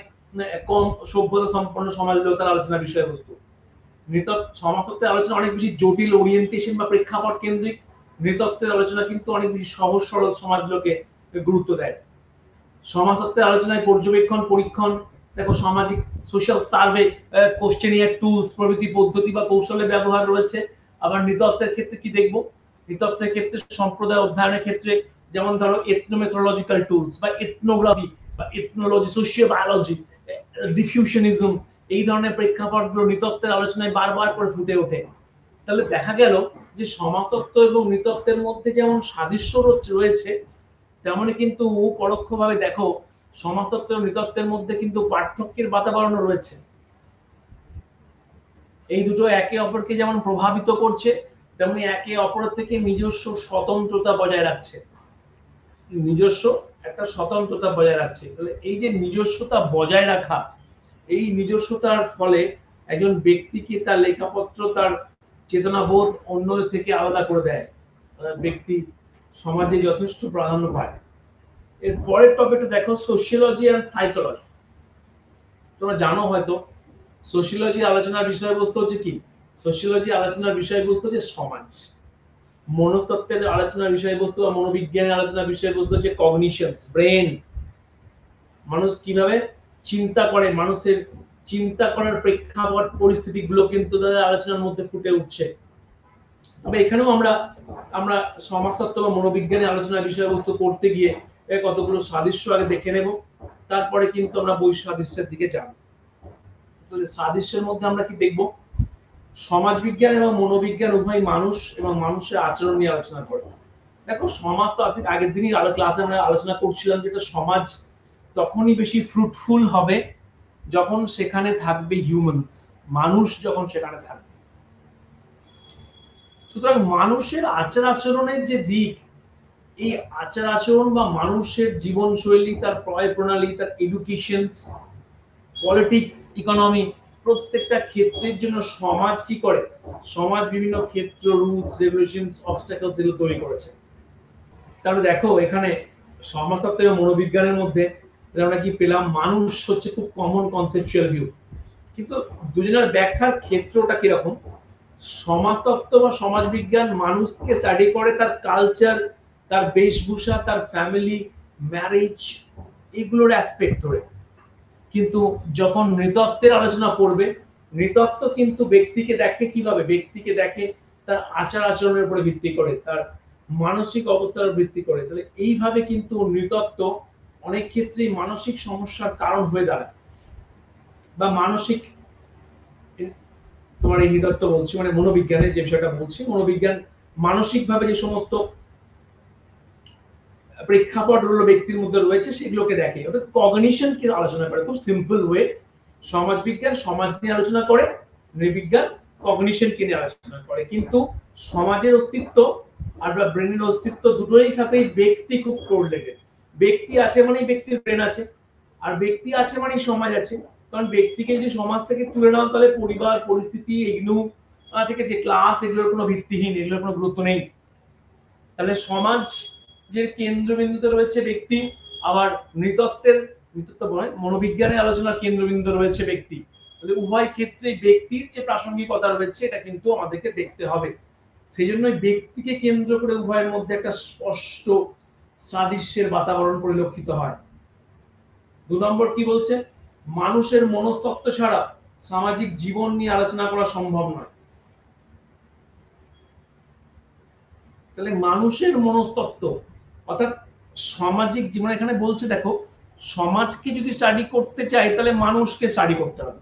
কম সভ্যতা সম্পন্ন সমাজগুলো তার আলোচনার বিষয়বস্তু। সমাজতত্ত্বের আলোচনা অনেক বেশি জটিল ওরিয়েন্টেশন বা প্রেক্ষাপট কেন্দ্রিক, নৃতত্ত্বের আলোচনা কিন্তু অনেক বেশি সহজ সরল সমাজগুলোকে গুরুত্ব দেয়। সমাজতত্ত্বের আলোচনায় পর্যবেক্ষণ, পরীক্ষণ, দেখো সামাজিক সোশ্যাল সার্ভে, কোশ্চেনিয়ার টুলস প্রভৃতি পদ্ধতি বা কৌশলের ব্যবহার রয়েছে। আবার নৃতত্ত্বের ক্ষেত্রে কি দেখব, নৃতত্ত্বের ক্ষেত্রে সম্প্রদায় অধ্যয়নের ক্ষেত্রে যেমন ধরো এথনোমেথোলজিক্যাল টুলস বা এথনোগ্রাফি বা এথনোলজি, সোশিওবায়োলজি, ডিফিউশনিজম, এই ধরনের প্রেক্ষাপটগুলো নৃতত্ত্বের আলোচনায় বারবার করে ফুটে ওঠে। তাহলে দেখা গেল যে সমাজতত্ত্ব এবং নৃতত্ত্বের মধ্যে যেমন সাদৃশ্য রয়েছে, তেমনি কিন্তু পরোক্ষভাবে দেখো সমাজতত্ত্ব এবং নৃতত্ত্বের মধ্যে কিন্তু পার্থক্যের বাতাবরণও রয়েছে। এই দুটো একে অপরকে যেমন প্রভাবিত করছে, তেমনি একে অপরের থেকে নিজস্ব স্বতন্ত্রতা বজায় রাখছে, নিজস্ব একটা স্বতন্ত্রতা বজায় রাখছে। তাহলে এই যে নিজস্বতা বজায় রাখা, এই নিজস্বতার ফলে একজন ব্যক্তিকে তার লেখাপত্র, তার চেতনাবোধ অন্যদের থেকে আলাদা করে দেয়, ব্যক্তি সমাজে যথেষ্ট প্রাধান্য পায়। এর পরের টপিকটা দেখো, সোশিওলজি এন্ড সাইকোলজি। তোমরা জানো হয়তো সোশিওলজি আলোচনার বিষয়বস্তু হচ্ছে কি, সোশিওলজি আলোচনার বিষয়বস্তু হচ্ছে সমাজ। মনস্তত্ত্বের আলোচনার বিষয়বস্তু বা মনোবিজ্ঞানের আলোচনার বিষয়বস্তু হচ্ছে কগনিশনস, ব্রেন, মানুষ কিভাবে চিন্তা করে, মানুষের চিন্তা করার প্রেক্ষাপট পরিস্থিতিগুলো কিন্তু তাদের আলোচনার মধ্যে ফুটে উঠছে। তবে এখানেও আমরা সমাজতত্ত্ব বা মনোবিজ্ঞানের আলোচনার বিষয়বস্তু করতে গিয়ে কতগুলো সাদৃশ্য আগে দেখে নেব, তারপরে কিন্তু আমরা বৈসাদৃশ্যের দিকে যাব। তাহলে সাদৃশ্যের মধ্যে আমরা কি দেখব, সমাজবিজ্ঞান এবং মনোবিজ্ঞান উভয় মানুষ এবং মানুষের আচরণ নিয়ে আলোচনা করে। দেখো সমাজ তো আগের দিনই ক্লাসে আমরা আলোচনা করছিলাম, যেটা সমাজ তখনই বেশি ফ্রুটফুল হবে যখন সেখানে থাকবে হিউম্যানস, মানুষ যখন সেখানে থাকবে। সুতরাং মানুষের আচার আচরণের যে দিক, এই আচার আচরণ বা মানুষের জীবনশৈলী, তার প্রয় প্রণালী, তার এডুকেশন, পলিটিক্স, ইকোনমি, প্রত্যেকটা ক্ষেত্রের জন্য সমাজ কি করে, সমাজ বিভিন্ন ক্ষেত্র, রুলস, রেগুলেশনস, অবস্টাকলস এগুলো তৈরি করেছে। তাহলে দেখো এখানে সমাজতত্ত্ব এবং মনোবিজ্ঞানের মধ্যে আমরা কি পেলাম, মানুষ হচ্ছে খুব কমন কনসেপচুয়াল ভিউ, কিন্তু দুজনের ব্যাখ্যার ক্ষেত্রটা কিরকম। সমাজতত্ত্ব বা সমাজবিজ্ঞান মানুষকে স্টাডি করে তার কালচার, তার বেশভূষা, তার ফ্যামিলি, ম্যারেজ, এগুলোর অ্যাসপেক্ট ধরে। কিন্তু যখন নৃতত্ত্বের আলোচনা করবে, নৃতত্ত্ব কিন্তু ব্যক্তিকে দেখে কিভাবে, ব্যক্তিকে দেখে তার আচার আচরণের উপরে ভিত্তি করে, তার মানসিক অবস্থার ভিত্তি করে। তাহলে এইভাবে কিন্তু নৃতত্ত্ব অনেক ক্ষেত্রেই মানসিক সমস্যার কারণ হয়ে দাঁড়ায়, বা মানসিক, তোমার এই নৃতত্ত্ব বলছি মানে মনোবিজ্ঞানের যে বিষয়টা বলছি, মনোবিজ্ঞান মানসিকভাবে যে সমস্ত প্রেক্ষাপট ব্যক্তির মধ্যে রয়েছে সেগুলোকে দেখে, অর্থাৎ কগনিশন কে আলোচনা করে খুব সিম্পল ওয়ে। সমাজবিজ্ঞান সমাজ নিয়ে আলোচনা করে, নৃবিজ্ঞান কগনিশন কে নিয়ে আলোচনা করে। কিন্তু সমাজের অস্তিত্ব আর ব্রেনের অস্তিত্ব দুটোই সাথে ব্যক্তি খুব কোরিলেটেড। ব্যক্তি আছে মানেই ব্যক্তির ব্রেন আছে, আর ব্যক্তি আছে মানেই সমাজ আছে। কারণ ব্যক্তিকে যদি সমাজ থেকে তুলে নাও, তাহলে পরিবার, পরিস্থিতি, এগুলো থেকে যে ক্লাস, এগুলোর কোনো ভিত্তিহীন, এগুলোর কোনো গুরুত্ব নেই। তাহলে সমাজ যে কেন্দ্রবিন্দুতে রয়েছে ব্যক্তি, আবার নৃতত্ত্ব নয়, মনোবিজ্ঞানের আলোচনার কেন্দ্রবিন্দু রয়েছে ব্যক্তি। তাহলে উভয় ক্ষেত্রে ব্যক্তির যে প্রাসঙ্গিকতা রয়েছে এটা কিন্তু আমাদেরকে দেখতে হবে। সেই জন্য ব্যক্তিকে কেন্দ্র করে উভয়ের মধ্যে একটা স্পষ্ট সাদৃশ্যের বাতাবরণ পরিলক্ষিত হয়। 2 নম্বর কি বলছে, মানুষের মনস্তত্ত্ব ছাড়া সামাজিক জীবন নিয়ে আলোচনা করা সম্ভব নয়। তাহলে মানুষের মনস্তত্ত্ব অর্থাৎ সামাজিক জীবন, এখানে বলছে দেখো সমাজকে যদি স্টাডি করতে চাই তাহলে মানুষকে স্টাডি করতে হবে।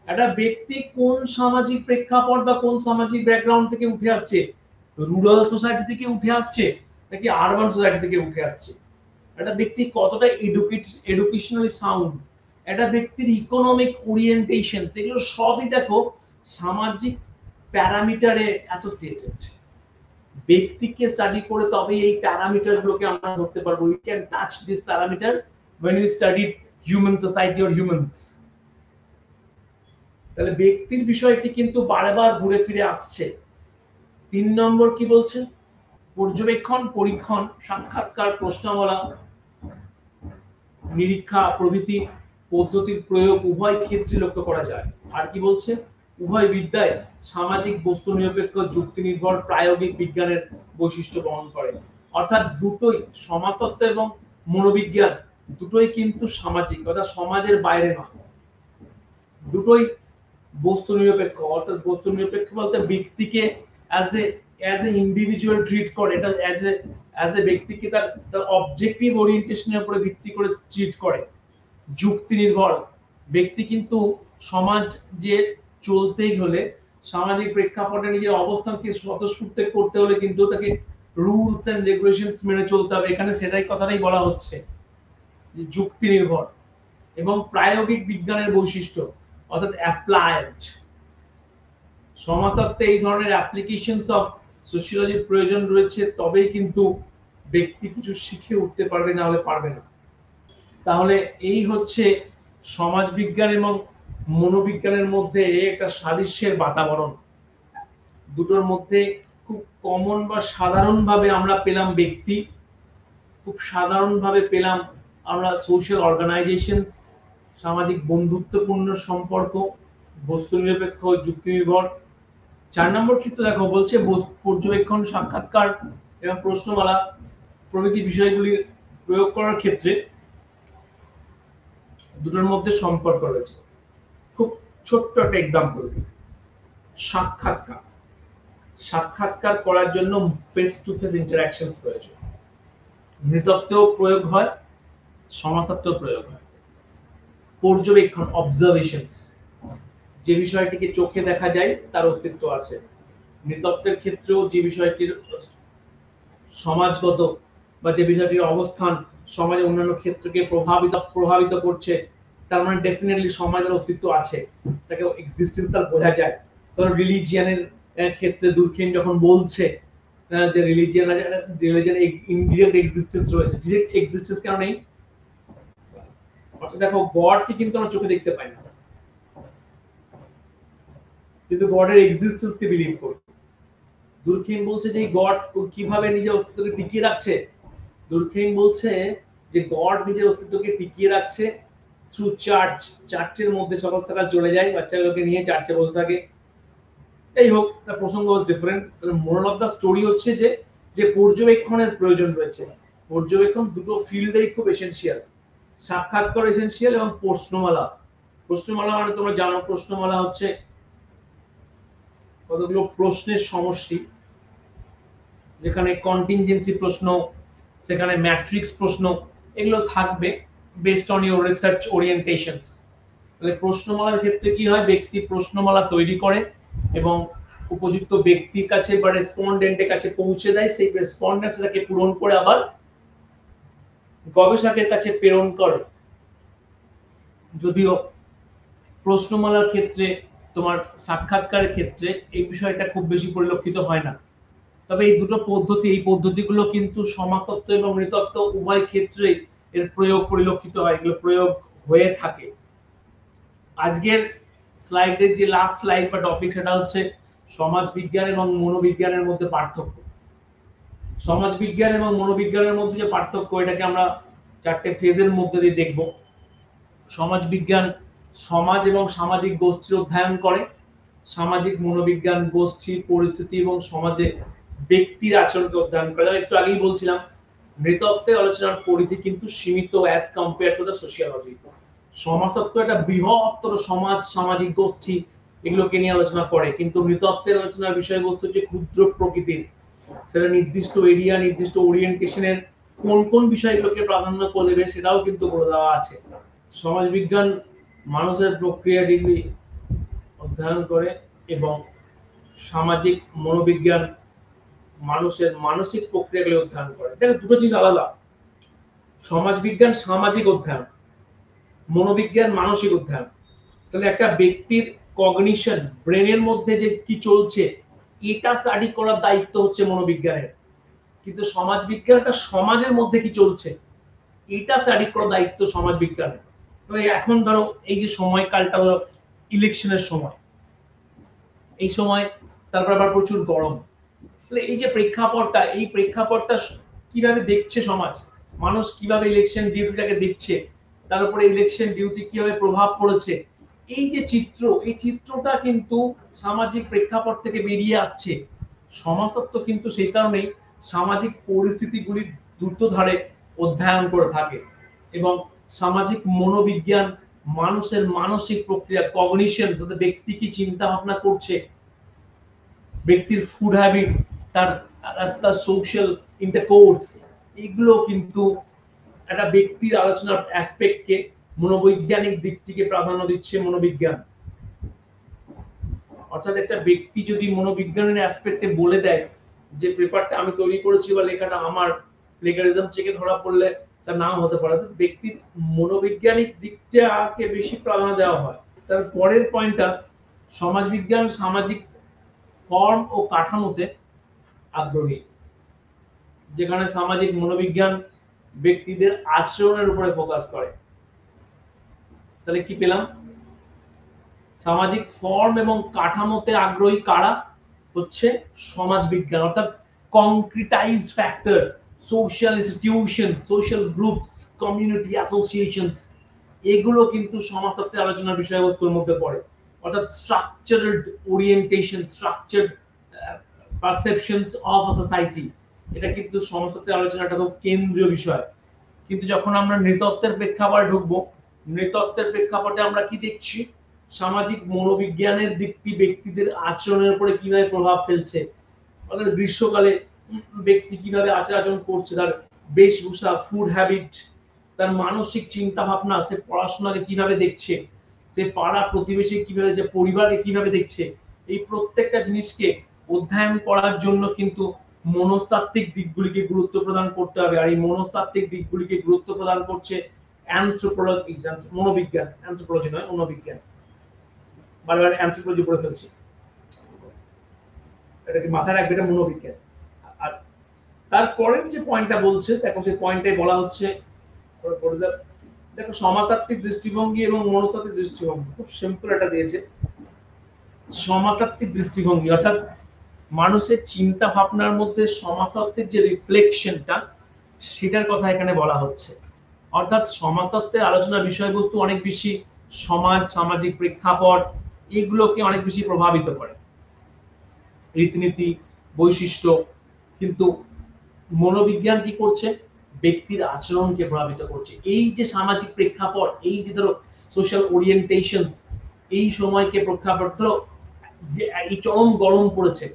একটা ব্যক্তি কোন সামাজিক প্রেক্ষাপট বা কোন সামাজিক ব্যাকগ্রাউন্ড থেকে উঠে আসছে, রুরাল সোসাইটি থেকে উঠে আসছে নাকি আরবান সোসাইটি থেকে উঠে আসছে, একটা ব্যক্তি কতটা এডুকেশনালি সাউন্ড, একটা ব্যক্তির ইকোনমিক ওরিয়েন্টেশন, এগুলো সবই দেখো সামাজিক প্যারামিটারে অ্যাসোসিয়েটেড। ব্যক্তিকে স্টাডি করে তবে এই প্যারামিটার গুলোকে আমরা ধরতে পারবো। We can touch this parameter when we study human society or humans। তাহলে ব্যক্তির বিষয়টি কিন্তু বারবার ঘুরে ফিরে আসছে। 3 নম্বর কি বলছে, পর্যবেক্ষণ, পরীক্ষণ, সাক্ষাৎকার, প্রশ্নমালা, নিরীক্ষা প্রভৃতি পদ্ধতির প্রয়োগ উভয় ক্ষেত্রে লক্ষ্য করা যায়। আর কি বলছে, উভয় বিদ্যায় সামাজিক বস্তু নিরপেক্ষ যুক্তি নির্ভর প্রায়োগিক বিজ্ঞানের বৈশিষ্ট্য বহন করে। অর্থাৎ দুটোই, সমাজতত্ত্ব এবং মনোবিজ্ঞান দুটোই কিন্তু সামাজিক, অর্থাৎ সমাজের বাইরে নয়, দুটোই বস্তু নিরপেক্ষ, অর্থাৎ বস্তু নিরপেক্ষ বলতে ব্যক্তিকে অ্যাজ এ ইন্ডিভিজুয়াল ট্রিট করে, এটা অ্যাজ এ ব্যক্তিকে তার অবজেক্টিভ ওরিয়েন্টেশনের উপরে ভিত্তি করে ট্রিট করে। যুক্তি নির্ভর, ব্যক্তি কিন্তু সমাজ যে চলতেই হলে, সামাজিক প্রেক্ষাপটে নিজের অবস্থানকে স্বতঃস্ফূর্ত করতে হলে কিন্তু তাকে রুলস এন্ড রেগুলেশনস মেনে চলতে হবে। এখানে সেটাই কথাটাই বলা হচ্ছে যে যুক্তি নির্ভর এবং প্রায়োগিক বিজ্ঞানের বৈশিষ্ট্য, অর্থাৎ অ্যাপ্লায়েড। সমাজতত্ত্বে এই ধরনের অ্যাপ্লিকেশনস অফ সোশিওলজির প্রয়োজন রয়েছে, তবেই কিন্তু ব্যক্তি কিছু শিখে উঠতে পারবে, না হলে পারবে না। তাহলে এই হচ্ছে সমাজ বিজ্ঞান এবং মনোবিজ্ঞানের মধ্যে একটা সাদৃশ্যের বাতাবরণ। দুটোর মধ্যে খুব কমন বা সাধারণভাবে আমরা পেলাম ব্যক্তি, খুব সাধারণভাবে পেলাম আমরা সোশ্যাল অর্গানাইজেশনস, সামাজিক বন্ধুত্বপূর্ণ সম্পর্ক, বস্তু নিরপেক্ষ, যুক্তি নির্ভর। 4 নম্বর ক্ষেত্রে দেখো বলছে পর্যবেক্ষণ, সাক্ষাৎকার এবং প্রশ্নমালা প্রভৃতি বিষয়গুলির প্রয়োগ করার ক্ষেত্রে দুটোর মধ্যে সম্পর্ক রয়েছে। খুব ছোট্ট একটা এক্সাম্পল, সাক্ষাৎকার করার জন্য ফেস টু ফেস ইন্টারঅ্যাকশনস প্রয়োজন। নৃতত্ত্বেও প্রয়োগ হয়, সমাজতত্ত্বেও প্রয়োগ হয়। পর্যবেক্ষণ, অবজারভেশনস, যে বিষয়টিকে চোখে দেখা যায় তার অস্তিত্ব আছে। নৃতত্ত্বের ক্ষেত্রেও যে বিষয়টির সমাজগত বা যে বিষয়টির অবস্থান সমাজের অন্যান্য ক্ষেত্রকে প্রভাবিত করছে, তার মানে ডেফিনেটলি সমাজের অস্তিত্ব আছে, তাকে এক্সিস্টেন্স তার বোঝা যায়। ধরো রিলিজিয়ানের ক্ষেত্রে দুর্খেন যখন বলছে যে রিলিজিয়ান ইনডিরেক্ট এক্সিস্টেন্স রয়েছে, ডিরেক্ট এক্সিস্টেন্স কেন নেই? অর্থাৎ দেখো গডকে কিন্তু আমরা চোখে দেখতে পাই না, কিন্তু গডের এক্সিস্টেন্স কে বিলিভ করি। দুর্খেন বলছে যে গড কিভাবে নিজের অস্তিত্বকে টিকিয়ে রাখছে, দুর্খেন বলছে যে গড নিজের অস্তিত্বকে টিকিয়ে রাখছে থ্রু চার্চের মধ্যে সকাল সকাল চলে যায়, বাচ্চাগুলোকে নিয়ে চার্চে বসে থাকে। এই হোক, তার প্রসঙ্গ was different. Moral of the story হচ্ছে যে পর্যবেক্ষণের প্রয়োজন রয়েছে। পর্যবেক্ষণ দুটো ফিল্ডেই খুব এসেনশিয়াল, সাক্ষাৎকার এসেনশিয়াল এবং প্রশ্নমালা। প্রশ্নমালা মানে তোমরা জানো, প্রশ্নমালা হচ্ছে কতগুলো প্রশ্নের সমষ্টি, যেখানে কন্টিনজেন্সি প্রশ্ন, সেখানে ম্যাট্রিক্স প্রশ্ন, এগুলো থাকবে বেসড অন ইউর রিসার্চ ওরিয়েন্টেশনস। তাহলে প্রশ্নমালার ক্ষেত্রে কি হয়, ব্যক্তি প্রশ্নমালা তৈরি করে এবং উপযুক্ত ব্যক্তির কাছে বা রেসপন্ডেন্টের কাছে পৌঁছে দেয়, সেই রেসপন্ডেন্ট সেটাকে পূরণ করে আবার গবেষকের কাছে প্রেরণ করে। যদিও প্রশ্নমালার ক্ষেত্রে, তোমার সাক্ষাৎকারের ক্ষেত্রে এই বিষয়টা খুব বেশি পরিলক্ষিত হয় না। তবে এই দুটো পদ্ধতি, এই পদ্ধতিগুলো কিন্তু সমাজতত্ত্ব এবং নৃতত্ত্ব উভয় ক্ষেত্রে এর প্রয়োগ পরিলক্ষিত হয়, এগুলো প্রয়োগ হয়ে থাকে। আজকের স্লাইডের যে লাস্ট স্লাইড বা টপিক, সেটা হচ্ছে সমাজ বিজ্ঞান এবং মনোবিজ্ঞানের মধ্যে পার্থক্য। সমাজ বিজ্ঞান এবং মনোবিজ্ঞানের মধ্যে যে পার্থক্য, এটাকে আমরা 4টে ফেজের মধ্যে দিয়ে দেখব। সমাজ বিজ্ঞান সমাজ এবং সামাজিক গোষ্ঠীর অধ্যয়ন করে, সামাজিক মনোবিজ্ঞান গোষ্ঠী, পরিস্থিতি এবং সমাজে ব্যক্তির আচরণকে অধ্যয়ন করে। একটু আগেই বলছিলাম নৃতত্ত্বের আলোচনার পরিধি কিন্তু সীমিত as compare to the sociology. সমাজতত্ত্ব একটা বৃহত্তর সমাজ, সামাজিক গোষ্ঠী, এগুলোকে নিয়ে আলোচনা করে, কিন্তু নৃতত্ত্বের আলোচনার বিষয়বস্তু হচ্ছে ক্ষুদ্র প্রকৃতির, সেটা নির্দিষ্ট এরিয়া, নির্দিষ্ট ওরিয়েন্টেশনের কোন কোন বিষয়গুলোকে প্রাধান্য করবে সেটাও কিন্তু বলে দেওয়া আছে। সমাজবিজ্ঞান মানুষের প্রক্রিয়া ডিগ্রি অধ্যয়ন করে এবং সামাজিক মনোবিজ্ঞান মানুষের মানসিক প্রক্রিয়াগুলি অধ্যয়ন করে। এটা দুটো জিনিস আলাদা। সমাজবিজ্ঞান সামাজিক অধ্যয়ন, মনোবিজ্ঞান মানসিক অধ্যয়ন। তাহলে একটা ব্যক্তির কগনিশন, ব্রেনের মধ্যে যে কি চলছে, এটা স্টাডি করার দায়িত্ব হচ্ছে মনোবিজ্ঞানের, কিন্তু সমাজবিজ্ঞানটা সমাজের মধ্যে কি চলছে এটা স্টাডি করার দায়িত্ব সমাজবিজ্ঞানের। এখন ধরো এই যে সময়কালটা হলো ইলেকশনের সময়, এই সময় তারপর আবার প্রচুর গরম, তাহলে এই যে প্রেক্ষাপটটা, এই প্রেক্ষাপটটা কিভাবে দেখছে সমাজ, মানুষ কিভাবে ইলেকশন ডিউটিটাকে দেখছে, তার উপরে ইলেকশন ডিউটি কিভাবে প্রভাব পড়েছে, এই যে চিত্র, এই চিত্রটা কিন্তু সামাজিক প্রেক্ষাপট থেকে বেরিয়ে আসছে। সমাজতত্ত্ব কিন্তু সেই কারণেই সামাজিক পরিস্থিতিগুলির দ্রুত ধারে অধ্যয়ন করে থাকে এবং সামাজিক মনোবিজ্ঞান মানুষের মানসিক প্রক্রিয়া, কগনিশন, যাতে ব্যক্তি কি চিন্তা ভাবনা করছে, ব্যক্তির ফুড হ্যাবিট, তার সোশ্যাল ইন্টারকোর্স, এগুলো কিন্তু একটা ব্যক্তির আলোচনার অ্যাসপেক্টকে মনোবৈজ্ঞানিক দিক থেকে প্রাধান্য দিচ্ছে মনোবিজ্ঞান। অর্থাৎ একটা ব্যক্তি যদি মনোবিজ্ঞানের অ্যাসপেক্টে বলে দেয় যে পেপারটা আমি তৈরি করেছি বা লেখাটা আমার, প্লেগারিজম চেকে ধরা পড়লে তা নাও হতে পারে, ব্যক্তির মনোবৈজ্ঞানিক দিকটাকে বেশি প্রাধান্য দেওয়া হয়। তার পরের পয়েন্টটা, সমাজবিজ্ঞান সামাজিক ফর্ম ও কাঠামোতে আগ্রহী, যেখানে সামাজিক মনোবিজ্ঞান ব্যক্তিদের আচরণের উপরে ফোকাস করে। তাহলে কি পেলাম? সামাজিক ফর্ম এবং কাঠামোতে আগ্রহী কারা? হচ্ছে সমাজবিজ্ঞান, অর্থাৎ concretized factor, social institution, social groups, community associations, এগুলো কিন্তু সমাজতত্ত্বের আলোচনার বিষয়বস্তুর মধ্যে পড়ে। অর্থাৎ structural orientation, structured perceptions of a society, এটা কিন্তু সমাজতত্ত্বের আলোচনার একটা খুব কেন্দ্রীয় বিষয়। কিন্তু যখন আমরা নৃতত্ত্বের প্রেক্ষাপটে ঢুকবো, নৃতত্ত্বের প্রেক্ষাপটে আমরা কি দেখছি? সামাজিক মনোবিজ্ঞানের দিকটি ব্যক্তিদের আচরণের উপরে কিভাবে প্রভাব ফেলছে, অর্থাৎ গ্রীষ্মকালে ব্যক্তি কিভাবে আচরণ করছে, তার বেশভূষা, ফুড হ্যাবিট, তার মানসিক চিন্তা ভাবনা, সে পড়াশোনাকে কিভাবে দেখছে, সে পাড়া প্রতিবেশী কিভাবে, যে পরিবারকে কিভাবে দেখছে, এই প্রত্যেকটা জিনিসকে অধ্যয়ন করার জন্য কিন্তু মনস্তাত্ত্বিক দিকগুলিকে গুরুত্ব প্রদান করতে হবে। আর এই মনস্তাত্ত্বিক দিকগুলিকে গুরুত্ব প্রদান করছে অ্যানথ্রোপোলজি, মনোবিজ্ঞান, অ্যানথ্রোপোলজি নয়, মনোবিজ্ঞান। বারবার অ্যানথ্রোপোলজি পড়ে ফেলছি, এটা কি মাথায় রাখবে, এটা মনোবিজ্ঞান। আর তারপরের যে পয়েন্টটা বলছে, দেখো সেই পয়েন্টে বলা হচ্ছে, দেখো সমাজতাত্ত্বিক দৃষ্টিভঙ্গি এবং মনস্তাত্ত্বিক দৃষ্টিভঙ্গি, খুব সিম্পল এটা দিয়েছে। সমাজতাত্ত্বিক দৃষ্টিভঙ্গি অর্থাৎ মানুষের চিন্তা ভাবনার মধ্যে সমাজতত্ত্বের যে রিফ্লেকশনটা, সেটার কথা এখানে বলা হচ্ছে। অর্থাৎ সমাজতত্ত্বের আলোচনার বিষয়বস্তু অনেক বেশি সমাজ, সামাজিক প্রেক্ষাপট, এগুলোকে অনেক বেশি প্রভাবিত করে, রীতিনীতি, বৈশিষ্ট্য। কিন্তু মনোবিজ্ঞান কি করছে? ব্যক্তির আচরণকে প্রভাবিত করছে। এই যে সামাজিক প্রেক্ষাপট, এই যে ধরো সোশ্যাল ওরিয়েন্টেশনস, এই সময়কে প্রেক্ষাপট, ধরো এই চরম গরম পড়েছে,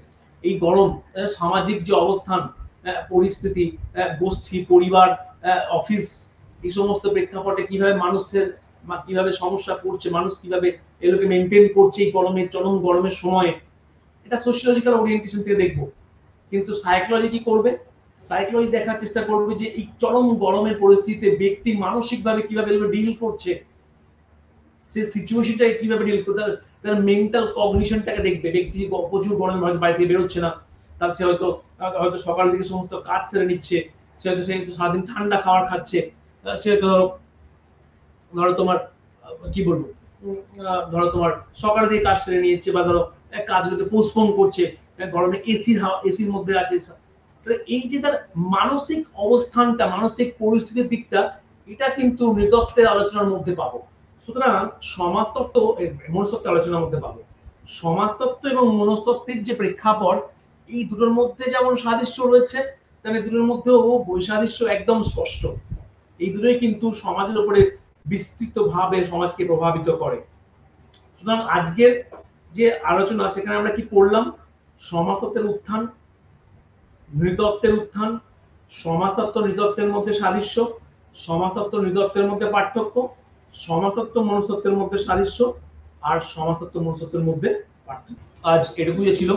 এই গরম, সামাজিক যে অবস্থান, পরিস্থিতি, গোষ্ঠী, পরিবার, অফিস, এই সমস্ত প্রেক্ষাপটে কিভাবে মানুষের কিভাবে সমস্যা পড়ছে, মানুষ কিভাবে এগুলোকে মেনটেন করছে এই গরমের, চরম গরমের সময়ে, এটা সোশিওলজিক্যাল ওরিয়েন্টেশন থেকে দেখবো। কিন্তু সাইকোলজি কি করবে? সাইকোলজি দেখার চেষ্টা করবে যে এই চরম গরমের পরিস্থিতিতে ব্যক্তি মানসিকভাবে কিভাবে ডিল করছে, সে সিচুয়েশনটাকে কিভাবে ডিল করছে, তার মেন্টাল কগনিশনটাকে দেখবে। ব্যক্তি প্রচুর গরমে হয়তো বাড়ি থেকে বেরোচ্ছে না, তার সে হয়তো হয়তো সকাল থেকে সমস্ত কাজ সেরে নিচ্ছে, সে হয়তো সারাদিন ঠান্ডা খাবার খাচ্ছে, সে হয়তো ধরো তোমার কি বলবো, ধরো তোমার সকাল থেকে কাজ সেরে নিয়েছে, বা ধরো কাজগুলোকে পোস্টপোন করছে, গরমে এসির হাওয়া, এসির মধ্যে আছে। এই যে তার মানসিক অবস্থানটা, মানসিক পরিস্থিতির দিকটা, এটা কিন্তু নৃতত্ত্বের আলোচনার মধ্যে পাবো। সুতরাং সমাজতত্ত্ব, মনস্তত্ত্বের আলোচনার মধ্যে পাবো। সমাজতত্ত্ব এবং মনস্তত্ত্বের যে প্রেক্ষাপট, এই দুটোর মধ্যে যেমন সাদৃশ্য রয়েছে, তেমনি দুটোর মধ্যেও বৈসাদৃশ্য একদম স্পষ্ট। এই দুটোই কিন্তু সমাজের উপরে বিস্তৃতভাবে সমাজকে প্রভাবিত করে। সুতরাং আজকের যে আলোচনা, সেখানে আমরা কি পড়লাম? সমাজতত্ত্বের উত্থান, নৃতত্ত্বের উত্থান, সমাজতত্ত্ব নৃতত্ত্বের মধ্যে সাদৃশ্য, সমাজতত্ত্ব নৃতত্ত্বের মধ্যে পার্থক্য, সমাজতত্ত্ব মনস্তত্ত্বের মধ্যে সাদৃশ্য, আর সমাজতত্ত্ব মনস্তত্ত্বের মধ্যে পার্থক্য। আজ এটুকুই ছিল।